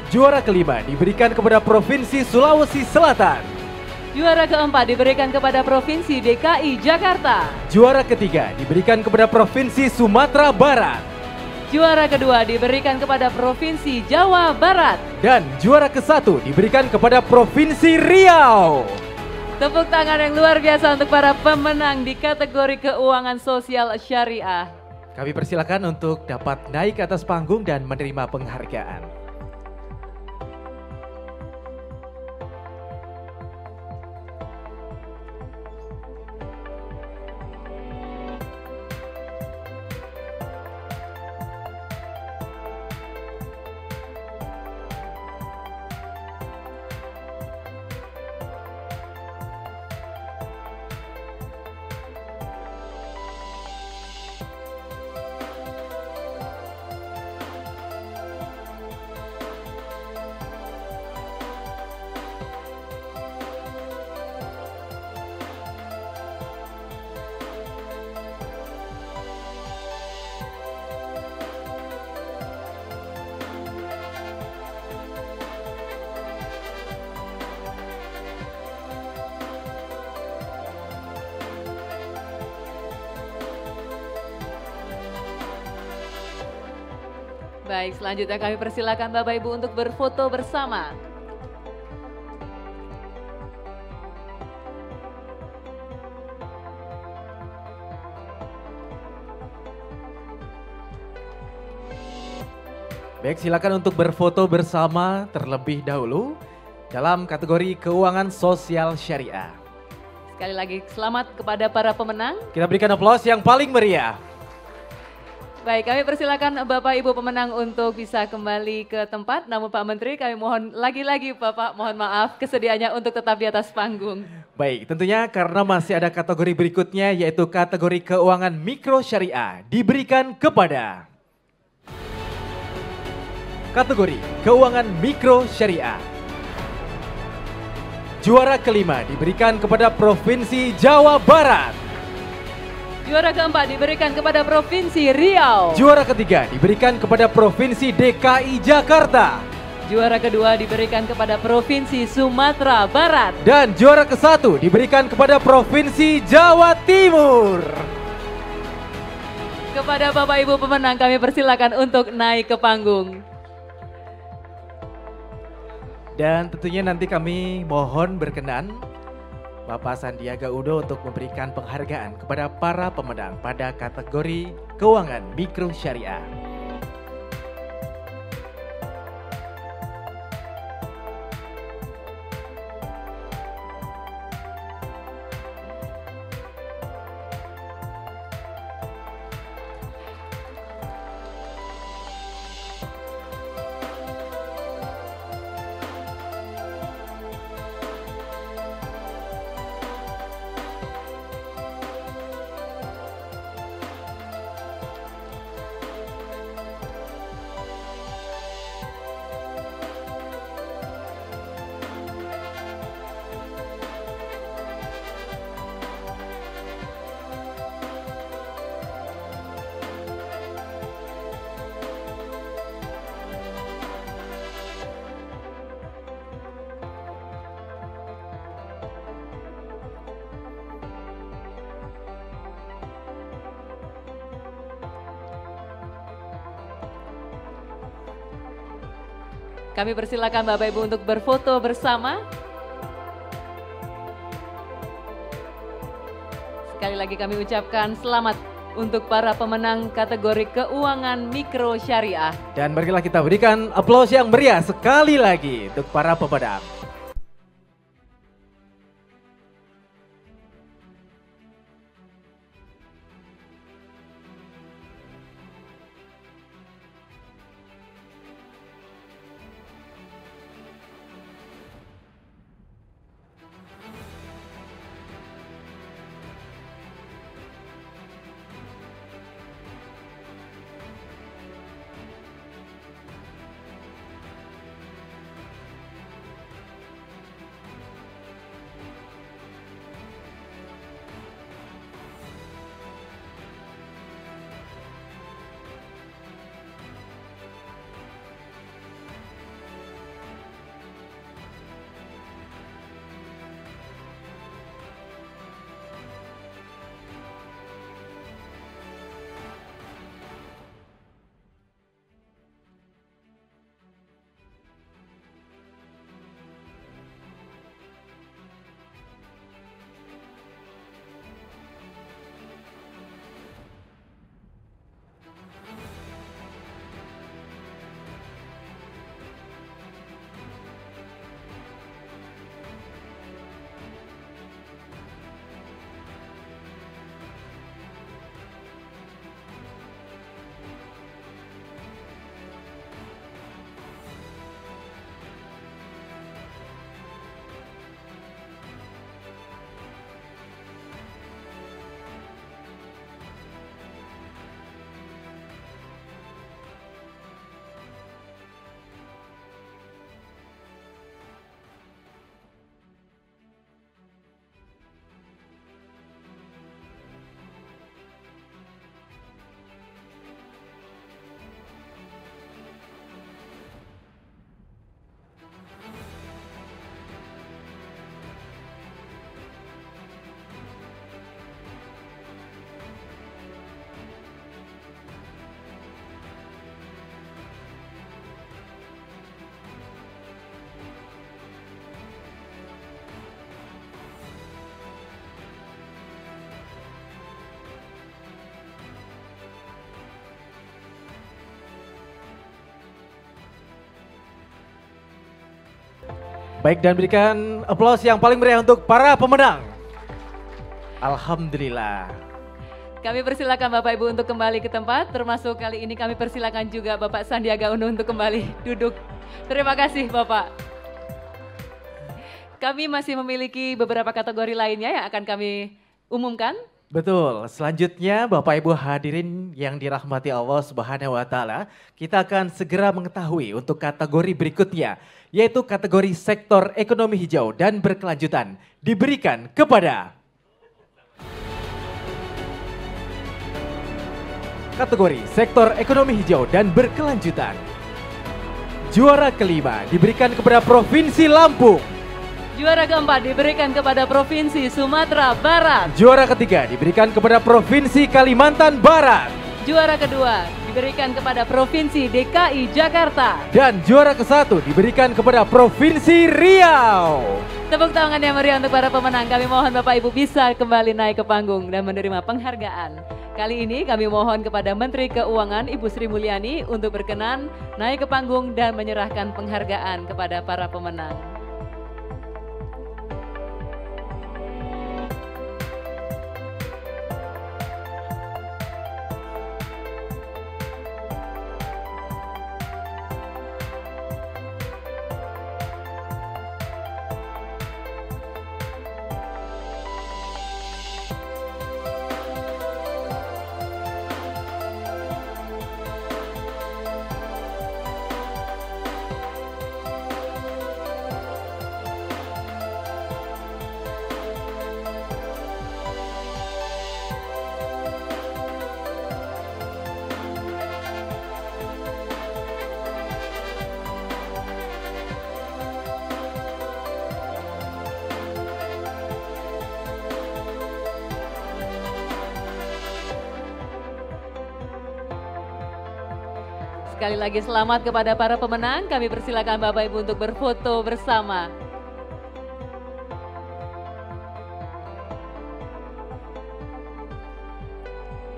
Juara kelima diberikan kepada Provinsi Sulawesi Selatan. Juara keempat diberikan kepada Provinsi DKI Jakarta. Juara ketiga diberikan kepada Provinsi Sumatera Barat. Juara kedua diberikan kepada Provinsi Jawa Barat. Dan juara ke-1 diberikan kepada Provinsi Riau. Tepuk tangan yang luar biasa untuk para pemenang di kategori keuangan sosial syariah. Kami persilakan untuk dapat naik ke atas panggung dan menerima penghargaan. Baik, selanjutnya kami persilakan Bapak Ibu untuk berfoto bersama. Baik, silakan untuk berfoto bersama terlebih dahulu dalam kategori keuangan sosial syariah. Sekali lagi selamat kepada para pemenang. Kita berikan aplaus yang paling meriah. Baik, kami persilakan Bapak Ibu pemenang untuk bisa kembali ke tempat. Namun Pak Menteri, kami mohon lagi-lagi Bapak mohon maaf kesediaannya untuk tetap di atas panggung. Baik, tentunya karena masih ada kategori berikutnya yaitu kategori keuangan mikro syariah diberikan kepada kategori keuangan mikro syariah. Juara kelima diberikan kepada Provinsi Jawa Barat. Juara keempat diberikan kepada Provinsi Riau. Juara ketiga diberikan kepada Provinsi DKI Jakarta. Juara kedua diberikan kepada Provinsi Sumatera Barat. Dan juara ke-1 diberikan kepada Provinsi Jawa Timur. Kepada Bapak Ibu pemenang kami persilakan untuk naik ke panggung. Dan tentunya nanti kami mohon berkenan Bapak Sandiaga Uno untuk memberikan penghargaan kepada para pemenang pada kategori keuangan mikro syariah. Kami persilakan Bapak Ibu untuk berfoto bersama. Sekali lagi kami ucapkan selamat untuk para pemenang kategori keuangan mikro syariah. Dan marilah kita berikan aplaus yang meriah sekali lagi untuk para pemenang. Baik, dan berikan aplaus yang paling meriah untuk para pemenang. Alhamdulillah. Kami persilakan Bapak Ibu untuk kembali ke tempat, termasuk kali ini kami persilakan juga Bapak Sandiaga Uno untuk kembali duduk. Terima kasih Bapak. Kami masih memiliki beberapa kategori lainnya yang akan kami umumkan. Betul, selanjutnya Bapak Ibu hadirin yang dirahmati Allah Subhanahu wa Ta'ala, kita akan segera mengetahui untuk kategori berikutnya, yaitu kategori sektor ekonomi hijau dan berkelanjutan, diberikan kepada kategori sektor ekonomi hijau dan berkelanjutan. Juara kelima diberikan kepada Provinsi Lampung. Juara keempat diberikan kepada Provinsi Sumatera Barat. Juara ketiga diberikan kepada Provinsi Kalimantan Barat. Juara kedua diberikan kepada Provinsi DKI Jakarta. Dan juara ke-1 diberikan kepada Provinsi Riau. Tepuk tangan yang meriah untuk para pemenang. Kami mohon Bapak Ibu bisa kembali naik ke panggung dan menerima penghargaan. Kali ini kami mohon kepada Menteri Keuangan Ibu Sri Mulyani untuk berkenan naik ke panggung dan menyerahkan penghargaan kepada para pemenang. Sekali lagi selamat kepada para pemenang. Kami persilakan Bapak Ibu untuk berfoto bersama.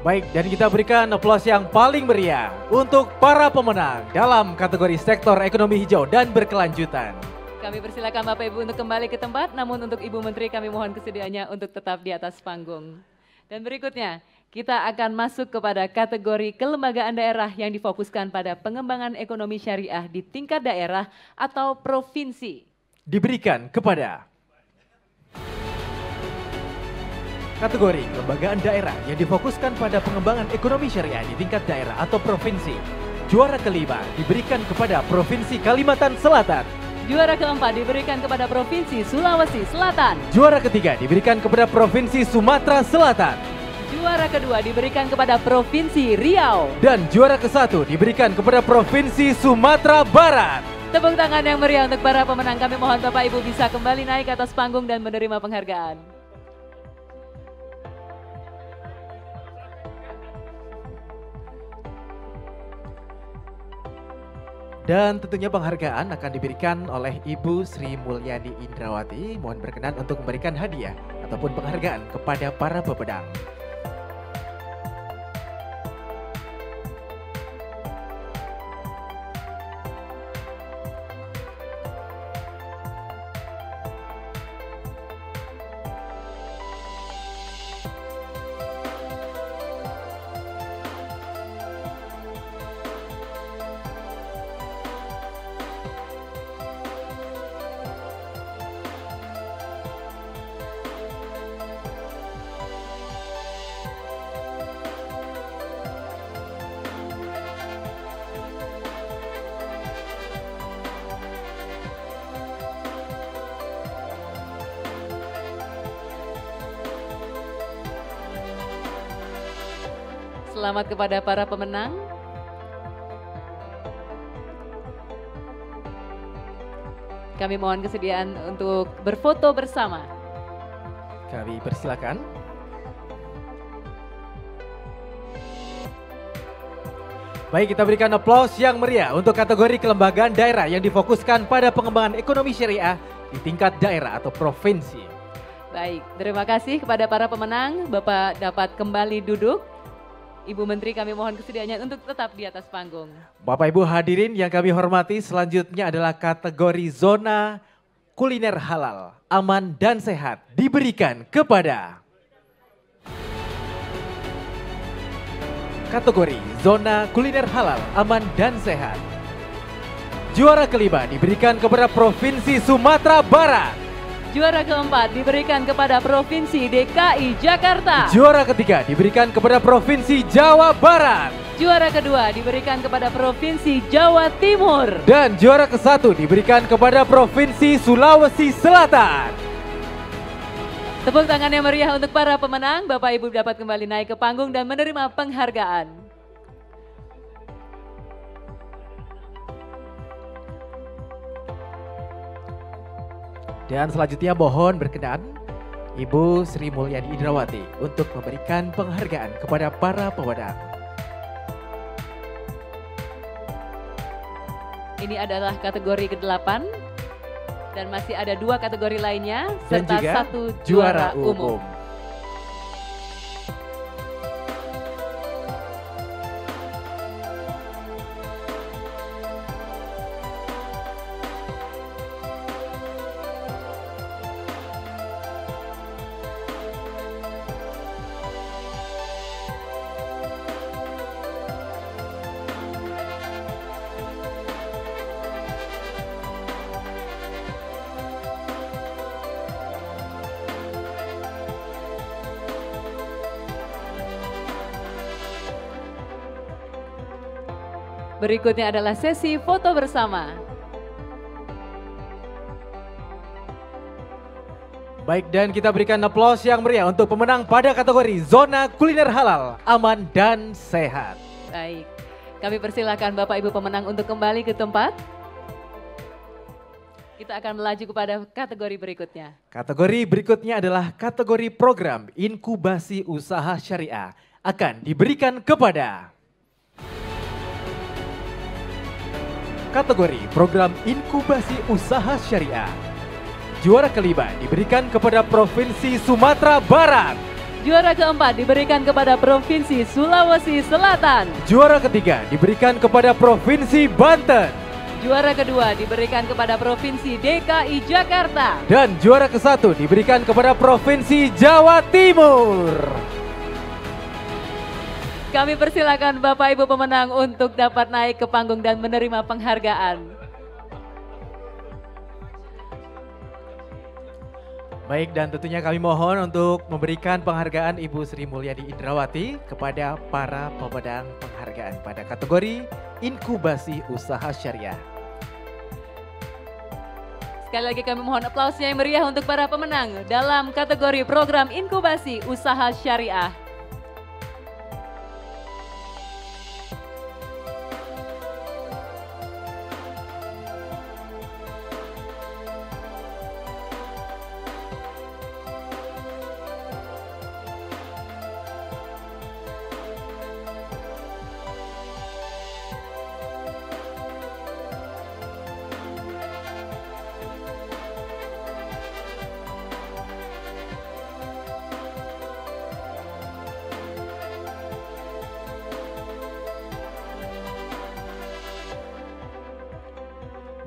Baik, dan kita berikan aplaus yang paling meriah untuk para pemenang dalam kategori sektor ekonomi hijau dan berkelanjutan. Kami persilakan Bapak Ibu untuk kembali ke tempat, namun untuk Ibu Menteri kami mohon kesediaannya untuk tetap di atas panggung. Dan berikutnya, kita akan masuk kepada kategori kelembagaan daerah yang difokuskan pada pengembangan ekonomi syariah di tingkat daerah atau provinsi. Diberikan kepada kategori kelembagaan daerah yang difokuskan pada pengembangan ekonomi syariah di tingkat daerah atau provinsi. Juara kelima diberikan kepada Provinsi Kalimantan Selatan. Juara keempat diberikan kepada Provinsi Sulawesi Selatan. Juara ketiga diberikan kepada Provinsi Sumatera Selatan. Juara kedua diberikan kepada Provinsi Riau. Dan juara ke-1 diberikan kepada Provinsi Sumatera Barat. Tepuk tangan yang meriah untuk para pemenang. Kami mohon Bapak Ibu bisa kembali naik ke atas panggung dan menerima penghargaan. Dan tentunya penghargaan akan diberikan oleh Ibu Sri Mulyani Indrawati. Mohon berkenan untuk memberikan hadiah ataupun penghargaan kepada para pemenang. Selamat kepada para pemenang. Kami mohon kesediaan untuk berfoto bersama. Kami persilakan. Baik, kita berikan aplaus yang meriah untuk kategori kelembagaan daerah yang difokuskan pada pengembangan ekonomi syariah di tingkat daerah atau provinsi. Baik, terima kasih kepada para pemenang. Bapak dapat kembali duduk. Ibu Menteri kami mohon kesediaannya untuk tetap di atas panggung. Bapak Ibu hadirin yang kami hormati, selanjutnya adalah kategori zona kuliner halal, aman dan sehat diberikan kepada kategori Zona Kuliner Halal, Aman dan Sehat. Juara kelima diberikan kepada Provinsi Sumatera Barat. Juara keempat diberikan kepada Provinsi DKI Jakarta. Juara ketiga diberikan kepada Provinsi Jawa Barat. Juara kedua diberikan kepada Provinsi Jawa Timur. Dan juara ke-1 diberikan kepada Provinsi Sulawesi Selatan. Tepuk tangan yang meriah untuk para pemenang. Bapak Ibu dapat kembali naik ke panggung dan menerima penghargaan. Dan selanjutnya mohon berkenan Ibu Sri Mulyani Indrawati untuk memberikan penghargaan kepada para pemenang. Ini adalah kategori ke-8 dan masih ada 2 kategori lainnya Dan serta juga 1 juara umum. Berikutnya adalah sesi foto bersama. Baik, dan kita berikan aplaus yang meriah untuk pemenang pada kategori Zona Kuliner Halal, Aman dan Sehat. Baik, kami persilakan Bapak Ibu pemenang untuk kembali ke tempat. Kita akan melaju kepada kategori berikutnya. Kategori berikutnya adalah kategori program inkubasi usaha syariah, akan diberikan kepada kategori program inkubasi usaha syariah. Juara kelima diberikan kepada Provinsi Sumatera Barat. Juara keempat diberikan kepada Provinsi Sulawesi Selatan. Juara ketiga diberikan kepada Provinsi Banten. Juara kedua diberikan kepada Provinsi DKI Jakarta. Dan juara ke-1 diberikan kepada Provinsi Jawa Timur. Kami persilakan Bapak Ibu pemenang untuk dapat naik ke panggung dan menerima penghargaan. Baik, dan tentunya kami mohon untuk memberikan penghargaan Ibu Sri Mulyani Indrawati kepada para pemenang penghargaan pada kategori inkubasi usaha syariah. Sekali lagi kami mohon aplausnya yang meriah untuk para pemenang dalam kategori program inkubasi usaha syariah.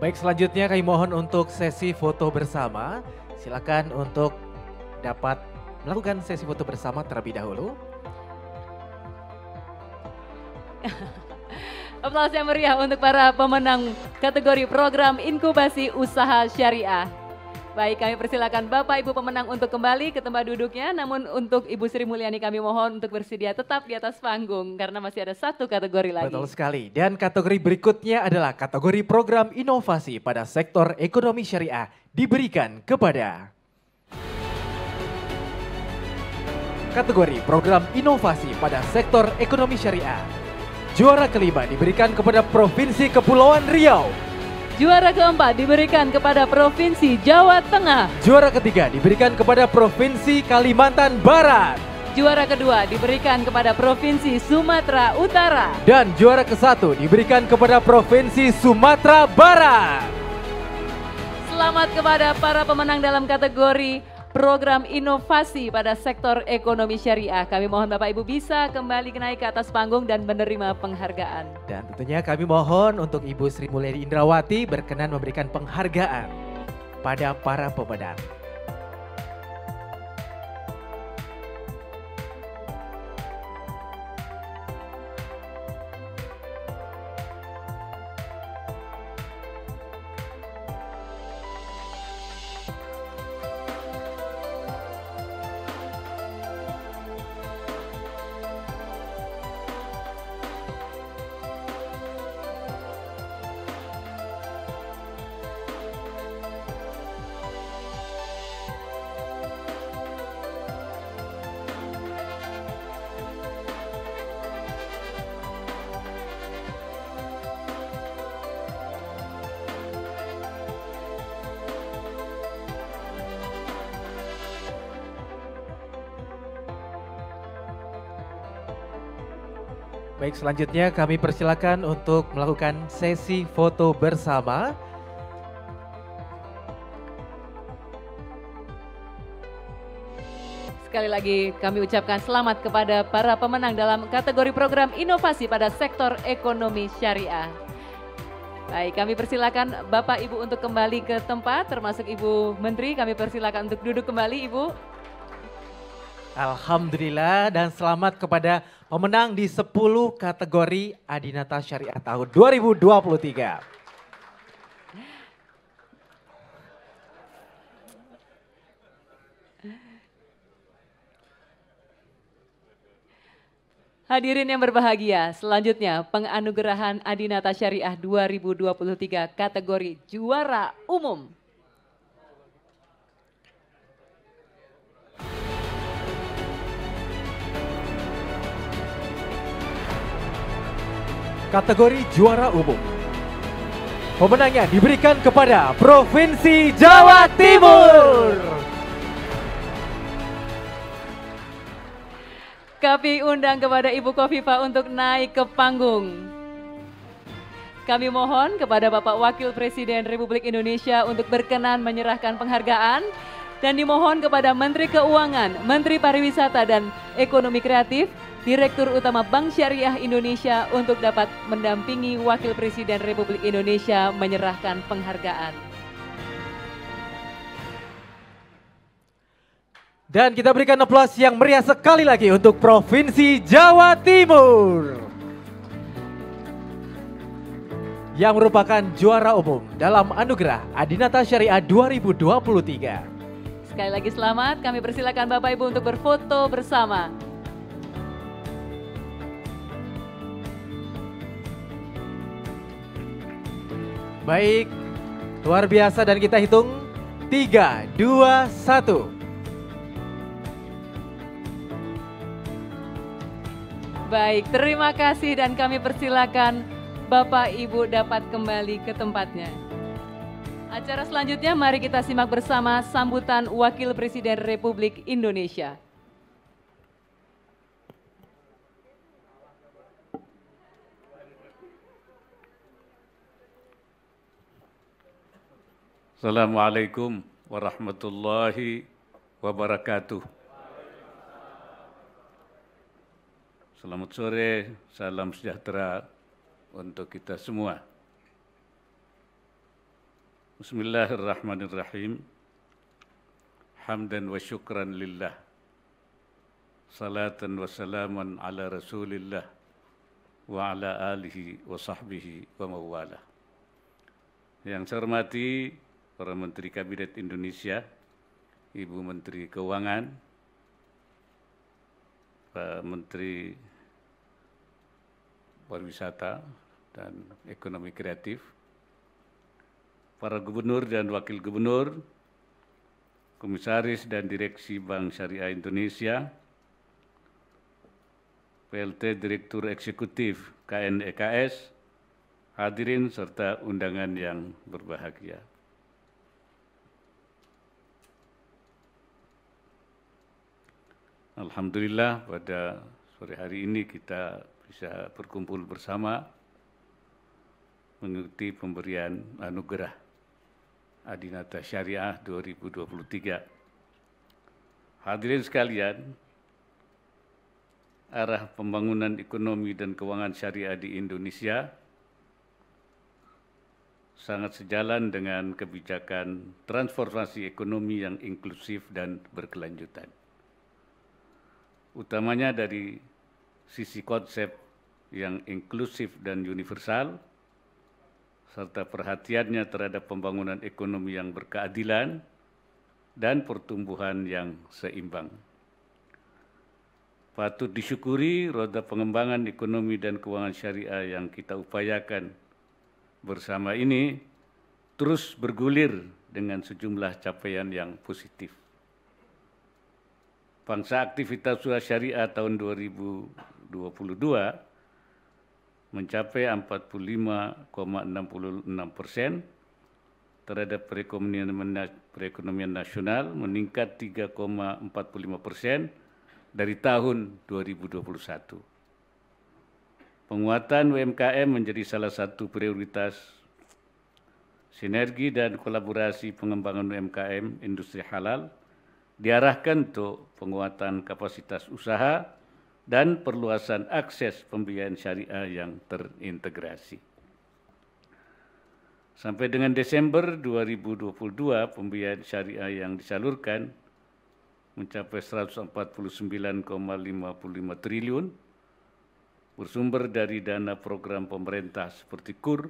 Baik, selanjutnya kami mohon untuk sesi foto bersama. Silakan untuk dapat melakukan sesi foto bersama terlebih dahulu. Aplaus yang meriah untuk para pemenang kategori program inkubasi usaha syariah. Baik, kami persilakan Bapak Ibu pemenang untuk kembali ke tempat duduknya. Namun untuk Ibu Sri Mulyani kami mohon untuk bersedia tetap di atas panggung karena masih ada 1 kategori lagi. Betul sekali. Dan kategori berikutnya adalah kategori program inovasi pada sektor ekonomi syariah diberikan kepada kategori program inovasi pada sektor ekonomi syariah. Juara kelima diberikan kepada Provinsi Kepulauan Riau. Juara keempat diberikan kepada Provinsi Jawa Tengah. Juara ketiga diberikan kepada Provinsi Kalimantan Barat. Juara kedua diberikan kepada Provinsi Sumatera Utara. Dan juara ke-1 diberikan kepada Provinsi Sumatera Barat. Selamat kepada para pemenang dalam kategori program inovasi pada sektor ekonomi syariah. Kami mohon Bapak Ibu bisa kembali naik ke atas panggung dan menerima penghargaan. Dan tentunya kami mohon untuk Ibu Sri Mulyani Indrawati berkenan memberikan penghargaan pada para pemenang. Baik, selanjutnya kami persilakan untuk melakukan sesi foto bersama. Sekali lagi kami ucapkan selamat kepada para pemenang dalam kategori program inovasi pada sektor ekonomi syariah. Baik, kami persilakan Bapak Ibu untuk kembali ke tempat, termasuk Ibu Menteri, kami persilakan untuk duduk kembali Ibu. Alhamdulillah dan selamat kepada pemenang di 10 kategori Adinata Syariah tahun 2023. Hadirin yang berbahagia, selanjutnya penganugerahan Adinata Syariah 2023 kategori juara umum. Kategori juara umum. Pemenangnya diberikan kepada Provinsi Jawa Timur. Kami undang kepada Ibu Khofifah untuk naik ke panggung. Kami mohon kepada Bapak Wakil Presiden Republik Indonesia untuk berkenan menyerahkan penghargaan dan dimohon kepada Menteri Keuangan, Menteri Pariwisata dan Ekonomi Kreatif, Direktur Utama Bank Syariah Indonesia untuk dapat mendampingi Wakil Presiden Republik Indonesia menyerahkan penghargaan. Dan kita berikan aplaus yang meriah sekali lagi untuk Provinsi Jawa Timur. Yang merupakan juara umum dalam Anugerah Adinata Syariah 2023. Sekali lagi selamat, kami persilakan Bapak Ibu untuk berfoto bersama. Baik, luar biasa dan kita hitung 3, 2, 1. Baik, terima kasih dan kami persilakan Bapak Ibu dapat kembali ke tempatnya. Acara selanjutnya mari kita simak bersama sambutan Wakil Presiden Republik Indonesia. Assalamualaikum warahmatullahi wabarakatuh. Selamat sore, salam sejahtera untuk kita semua. Bismillahirrahmanirrahim. Hamdan wa syukran lillah. Salatan wa salaman ala rasulillah wa ala alihi wa sahbihi wa mawala. Yang saya hormati para Menteri Kabinet Indonesia, Ibu Menteri Keuangan, Pak Menteri Pariwisata dan Ekonomi Kreatif, para gubernur dan wakil gubernur, komisaris dan direksi Bank Syariah Indonesia, PLT Direktur Eksekutif KNEKS, hadirin serta undangan yang berbahagia. Alhamdulillah pada sore hari ini kita bisa berkumpul bersama mengikuti pemberian anugerah Adinata Syariah 2023. Hadirin sekalian, arah pembangunan ekonomi dan keuangan syariah di Indonesia sangat sejalan dengan kebijakan transformasi ekonomi yang inklusif dan berkelanjutan. Utamanya dari sisi konsep yang inklusif dan universal, serta perhatiannya terhadap pembangunan ekonomi yang berkeadilan dan pertumbuhan yang seimbang. Patut disyukuri roda pengembangan ekonomi dan keuangan syariah yang kita upayakan bersama ini terus bergulir dengan sejumlah capaian yang positif. Pangsa aktivitas usaha syariah tahun 2022 mencapai 45,66% terhadap perekonomian nasional, meningkat 3,45% dari tahun 2021. Penguatan UMKM menjadi salah satu prioritas. Sinergi dan kolaborasi pengembangan UMKM industri halal diarahkan untuk penguatan kapasitas usaha dan perluasan akses pembiayaan syariah yang terintegrasi. Sampai dengan Desember 2022, pembiayaan syariah yang disalurkan mencapai 149,55 triliun, bersumber dari dana program pemerintah seperti KUR,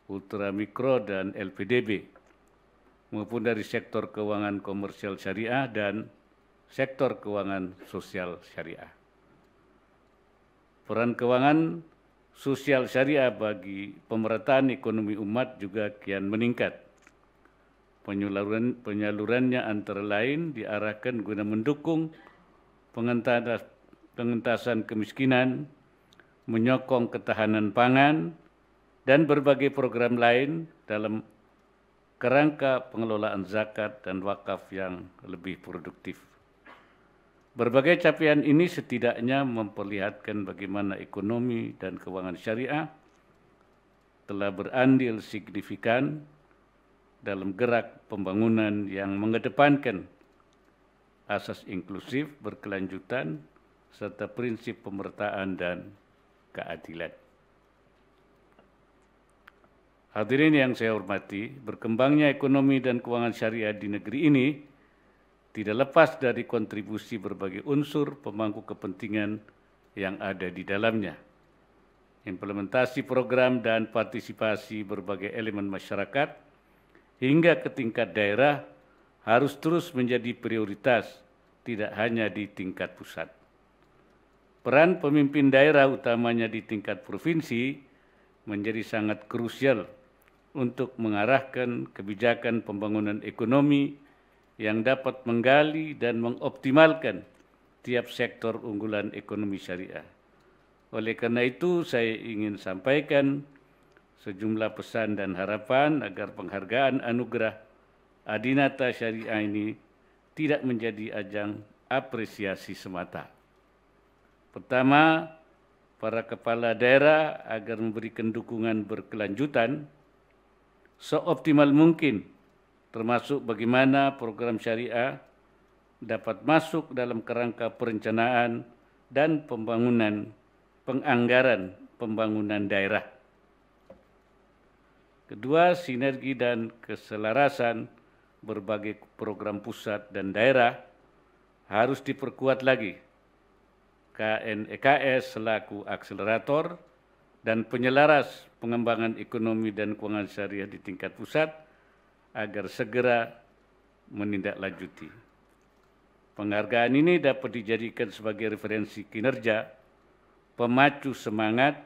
Ultramikro, dan LPDB, maupun dari sektor keuangan komersial syariah dan sektor keuangan sosial syariah. Peran keuangan sosial syariah bagi pemerataan ekonomi umat juga kian meningkat. Penyalurannya antara lain diarahkan guna mendukung pengentasan kemiskinan, menyokong ketahanan pangan, dan berbagai program lain dalam kerangka pengelolaan zakat dan wakaf yang lebih produktif. Berbagai capaian ini setidaknya memperlihatkan bagaimana ekonomi dan keuangan syariah telah berandil signifikan dalam gerak pembangunan yang mengedepankan asas inklusif, berkelanjutan, serta prinsip pemerataan dan keadilan. Hadirin yang saya hormati, berkembangnya ekonomi dan keuangan syariah di negeri ini tidak lepas dari kontribusi berbagai unsur pemangku kepentingan yang ada di dalamnya. Implementasi program dan partisipasi berbagai elemen masyarakat hingga ke tingkat daerah harus terus menjadi prioritas, tidak hanya di tingkat pusat. Peran pemimpin daerah, utamanya di tingkat provinsi, menjadi sangat krusial untuk mengarahkan kebijakan pembangunan ekonomi yang dapat menggali dan mengoptimalkan tiap sektor unggulan ekonomi syariah. Oleh karena itu, saya ingin sampaikan sejumlah pesan dan harapan agar penghargaan anugerah Adinata Syariah ini tidak menjadi ajang apresiasi semata. Pertama, para kepala daerah agar memberikan dukungan berkelanjutan seoptimal mungkin, termasuk bagaimana program syariah dapat masuk dalam kerangka perencanaan dan penganggaran pembangunan daerah. Kedua, sinergi dan keselarasan berbagai program pusat dan daerah harus diperkuat lagi. KNEKS selaku akselerator dan penyelaras pengembangan ekonomi dan keuangan syariah di tingkat pusat agar segera menindaklanjuti. Penghargaan ini dapat dijadikan sebagai referensi kinerja, pemacu semangat,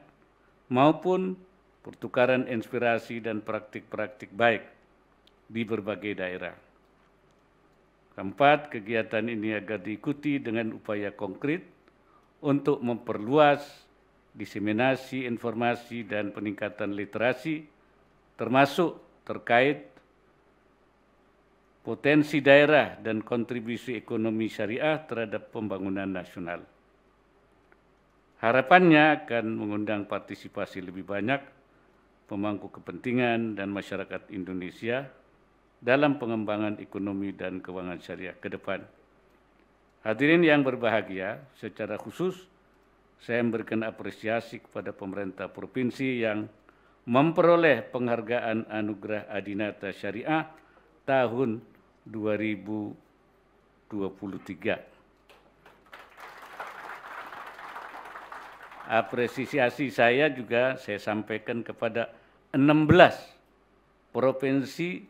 maupun pertukaran inspirasi dan praktik-praktik baik di berbagai daerah. Keempat, kegiatan ini agar diikuti dengan upaya konkret untuk memperluas diseminasi informasi dan peningkatan literasi, termasuk terkait potensi daerah dan kontribusi ekonomi syariah terhadap pembangunan nasional. Harapannya akan mengundang partisipasi lebih banyak pemangku kepentingan dan masyarakat Indonesia dalam pengembangan ekonomi dan keuangan syariah ke depan. Hadirin yang berbahagia, secara khusus saya memberikan apresiasi kepada pemerintah provinsi yang memperoleh penghargaan Anugerah Adinata Syariah tahun 2023. Apresiasi saya juga saya sampaikan kepada 16 provinsi,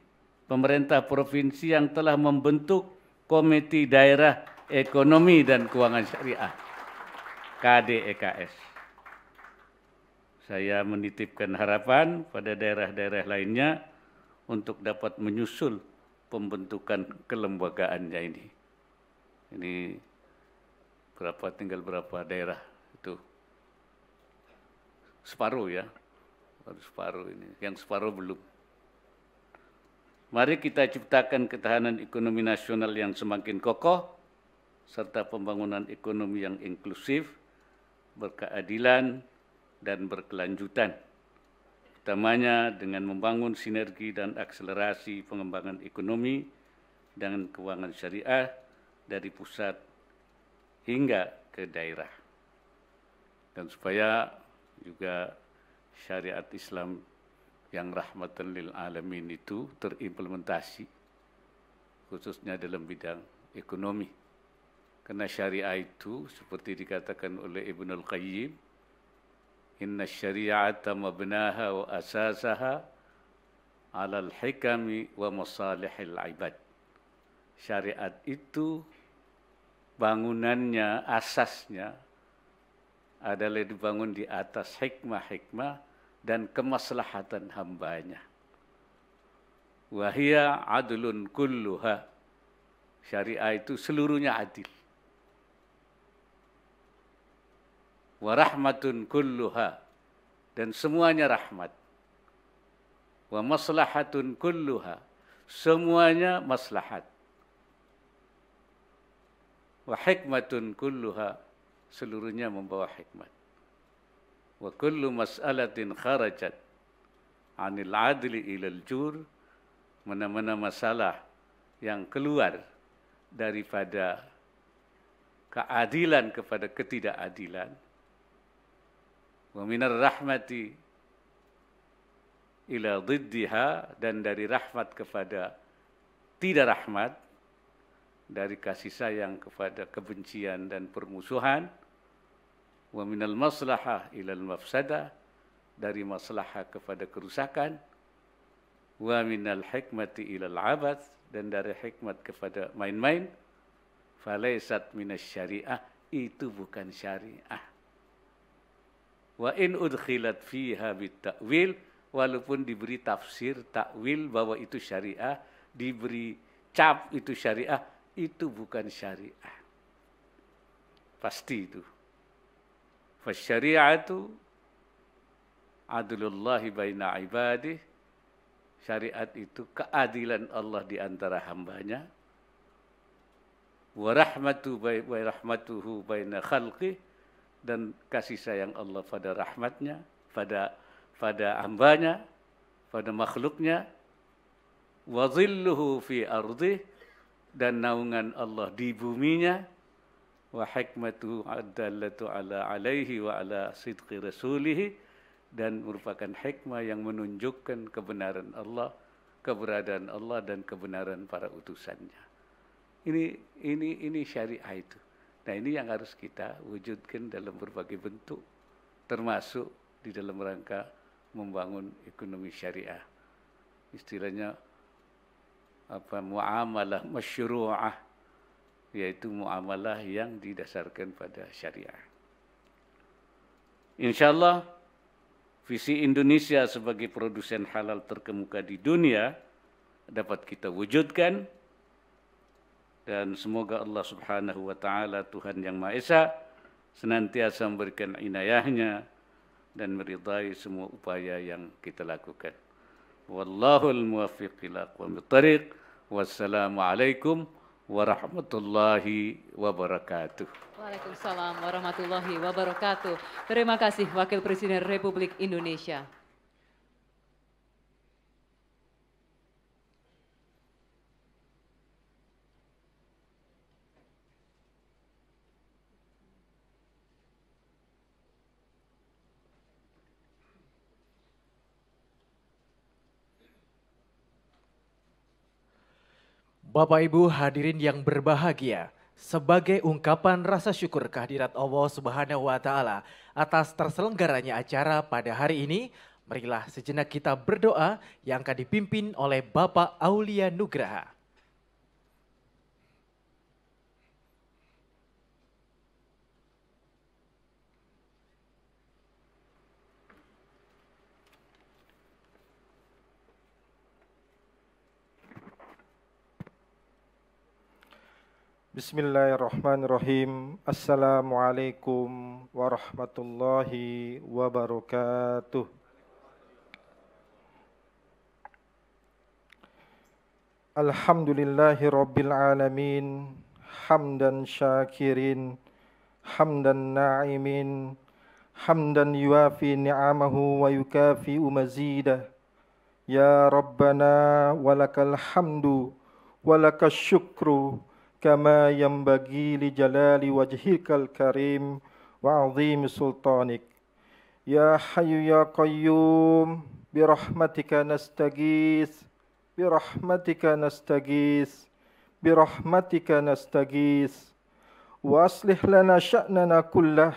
pemerintah provinsi yang telah membentuk Komite Daerah Ekonomi dan Keuangan Syariah, KDEKS. Saya menitipkan harapan pada daerah-daerah lainnya untuk dapat menyusul pembentukan kelembagaannya ini. Ini tinggal berapa daerah itu? Separuh ya, baru separuh ini, yang separuh belum. Mari kita ciptakan ketahanan ekonomi nasional yang semakin kokoh, serta pembangunan ekonomi yang inklusif, berkeadilan, dan berkelanjutan, utamanya dengan membangun sinergi dan akselerasi pengembangan ekonomi dan keuangan syariah dari pusat hingga ke daerah. Dan supaya juga syariat Islam yang rahmatan lil alamin itu terimplementasi, khususnya dalam bidang ekonomi. Karena syariah itu seperti dikatakan oleh Ibnul Qayyim, inna syari'ata mabnaha wa asasaha alal hikami wa masalihil ibad. Syariat itu bangunannya, asasnya adalah dibangun di atas hikmah-hikmah dan kemaslahatan hambanya. Wahia adlun kulluha. Syariah itu seluruhnya adil. Warahmatun kulluha, dan semuanya rahmat. Wa maslahatun kulluha, semuanya maslahat. Wa hikmatun kulluha, seluruhnya membawa hikmat. Wa kullu mas'alatin kharajat anil adli ilal jur, mana-mana masalah yang keluar daripada keadilan kepada ketidakadilan, wa minar rahmati ila dhiddiha, dan dari rahmat kepada tidak rahmat, dari kasih sayang kepada kebencian dan permusuhan, wa minal maslahah ilal mafsadah, dari maslahah kepada kerusakan, wa minal hikmati ilal abath, dan dari hikmat kepada main-main, falaisat minas syariah, itu bukan syariah. Wa in udkhilat fiha bit-ta'wil, walaupun diberi tafsir takwil bahwa itu syariah, diberi cap itu syariah, itu bukan syariah. Pasti itu. Fasyari'atu adlullahi baina ibadih. Syariat itu keadilan Allah di antara hambanya. Wa rahmatuhu baina khalqih, dan kasih sayang Allah pada rahmatnya, pada hambanya, pada makhluknya. Wa dhilluhu fi ardih, dan naungan Allah di buminya. Wa hikmatuhu ad-dallatu ala alaihi wa ala sidqi rasulih, dan merupakan hikmah yang menunjukkan kebenaran Allah, keberadaan Allah dan kebenaran para utusannya. Ini syariah itu. Nah, ini yang harus kita wujudkan dalam berbagai bentuk, termasuk di dalam rangka membangun ekonomi syariah. Istilahnya muamalah masyru'ah, yaitu muamalah yang didasarkan pada syariah. Insyaallah visi Indonesia sebagai produsen halal terkemuka di dunia dapat kita wujudkan, dan semoga Allah Subhanahu wa taala, Tuhan yang Maha Esa, senantiasa memberikan inayahnya dan meridai semua upaya yang kita lakukan. Wallahul muwaffiq ila aqwamit thariq. Wassalamualaikum warahmatullahi wabarakatuh. Waalaikumsalam warahmatullahi wabarakatuh. Terima kasih Wakil Presiden Republik Indonesia. Bapak Ibu hadirin yang berbahagia, sebagai ungkapan rasa syukur kehadirat Allah Subhanahu wa taala atas terselenggaranya acara pada hari ini, marilah sejenak kita berdoa yang akan dipimpin oleh Bapak Aulia Nugraha. Bismillahirrahmanirrahim. Assalamualaikum warahmatullahi wabarakatuh. Alhamdulillahi rabbil alamin. Hamdan syakirin, hamdan na'imin, حمدا يوافي نعمه ويكافئ مزيده يا ربنا ولك الحمد ولك الشكر كما ينبغي لجلال وجهك الكريم وعظيم سلطانك يا حي يا قيوم برحمتك نستغيث برحمتك نستغيث برحمتك نستغيث وأصلح لنا شأننا كله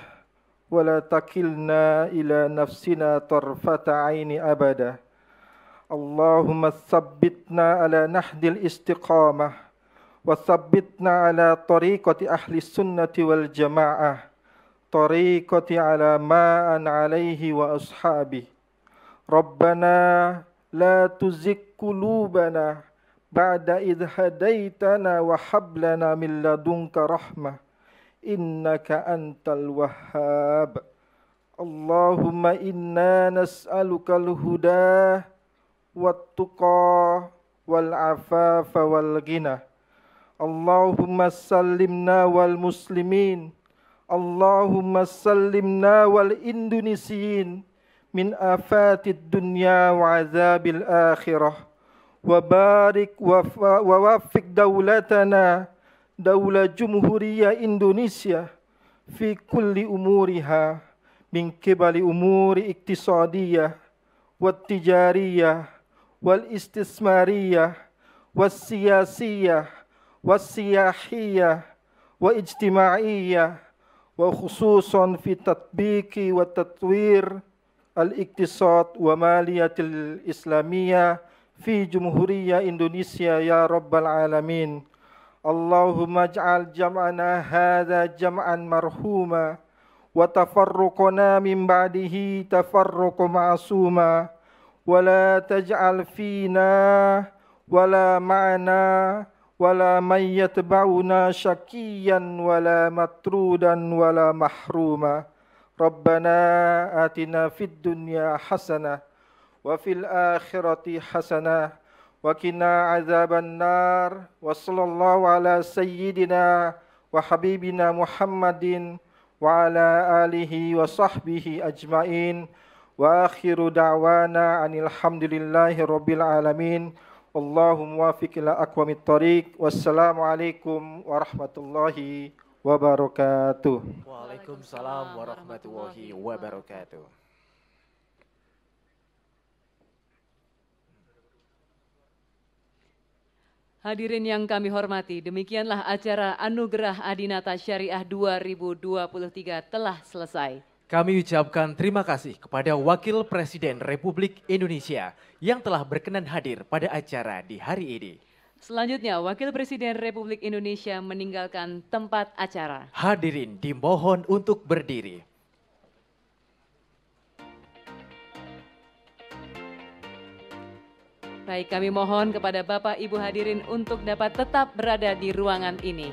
ولا تكلنا إلى نفسنا طرفة عين أبدا اللهم ثبتنا على نهج الاستقامة وثبتنا على طريقة أهل السنة والجماعة طريقة على ما أن عليه وأصحابه ربنا لا تزغ قلوبنا بعد إذ هديتنا وهب لنا من لدنك رحمة إنك أنت الوهاب اللهم إنا نسألك الهدى والتقى والعفاف والغنى اللهم سلمنا والمسلمين اللهم سلمنا والإندونيسيين من آفات الدنيا وعذاب الآخرة وبارك ووفق دولتنا دولة جمهورية إندونيسيا في كل أمورها من قبل أمور اقتصادية والتجارية والاستثمارية والسياسية والسياحية واجتماعية وخصوصا في تطبيق وتطوير الاقتصاد ومالية الإسلامية في جمهورية إندونيسيا يا رب العالمين اللهم اجعل جمعنا هذا جمعا مرحوما وتفرقنا من بعده تفرق معصوما ولا تجعل فينا ولا معنا ولا من يتبعنا شقيا ولا مطرودا ولا محروما ربنا آتنا في الدنيا حسنة وفي الآخرة حسنة وقنا عذاب النار وصلى الله على سيدنا وحبيبنا محمد وعلى آله وصحبه أجمعين وآخر دعوانا أن الحمد لله رب العالمين اللهم وافق إلى أقوم الطريق والسلام عليكم ورحمة الله wabarakatuh. Waalaikumsalam warahmatullahi wabarakatuh. Hadirin yang kami hormati, demikianlah acara Anugerah Adinata Syariah 2023 telah selesai. Kami ucapkan terima kasih kepada Wakil Presiden Republik Indonesia yang telah berkenan hadir pada acara di hari ini. Selanjutnya, Wakil Presiden Republik Indonesia meninggalkan tempat acara. Hadirin dimohon untuk berdiri. Baik, kami mohon kepada Bapak Ibu hadirin untuk dapat tetap berada di ruangan ini.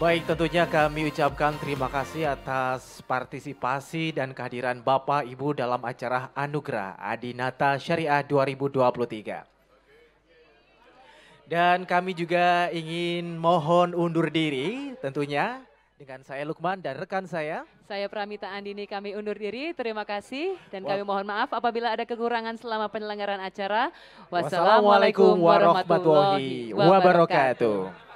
Baik, tentunya kami ucapkan terima kasih atas partisipasi dan kehadiran Bapak Ibu dalam acara Anugerah Adinata Syariah 2023. Dan kami juga ingin mohon undur diri tentunya Dengan saya Lukman dan rekan saya. Saya Pramita Andini, kami undur diri. Terima kasih dan kami mohon maaf apabila ada kekurangan selama penyelenggaraan acara. Wassalamualaikum warahmatullahi wabarakatuh.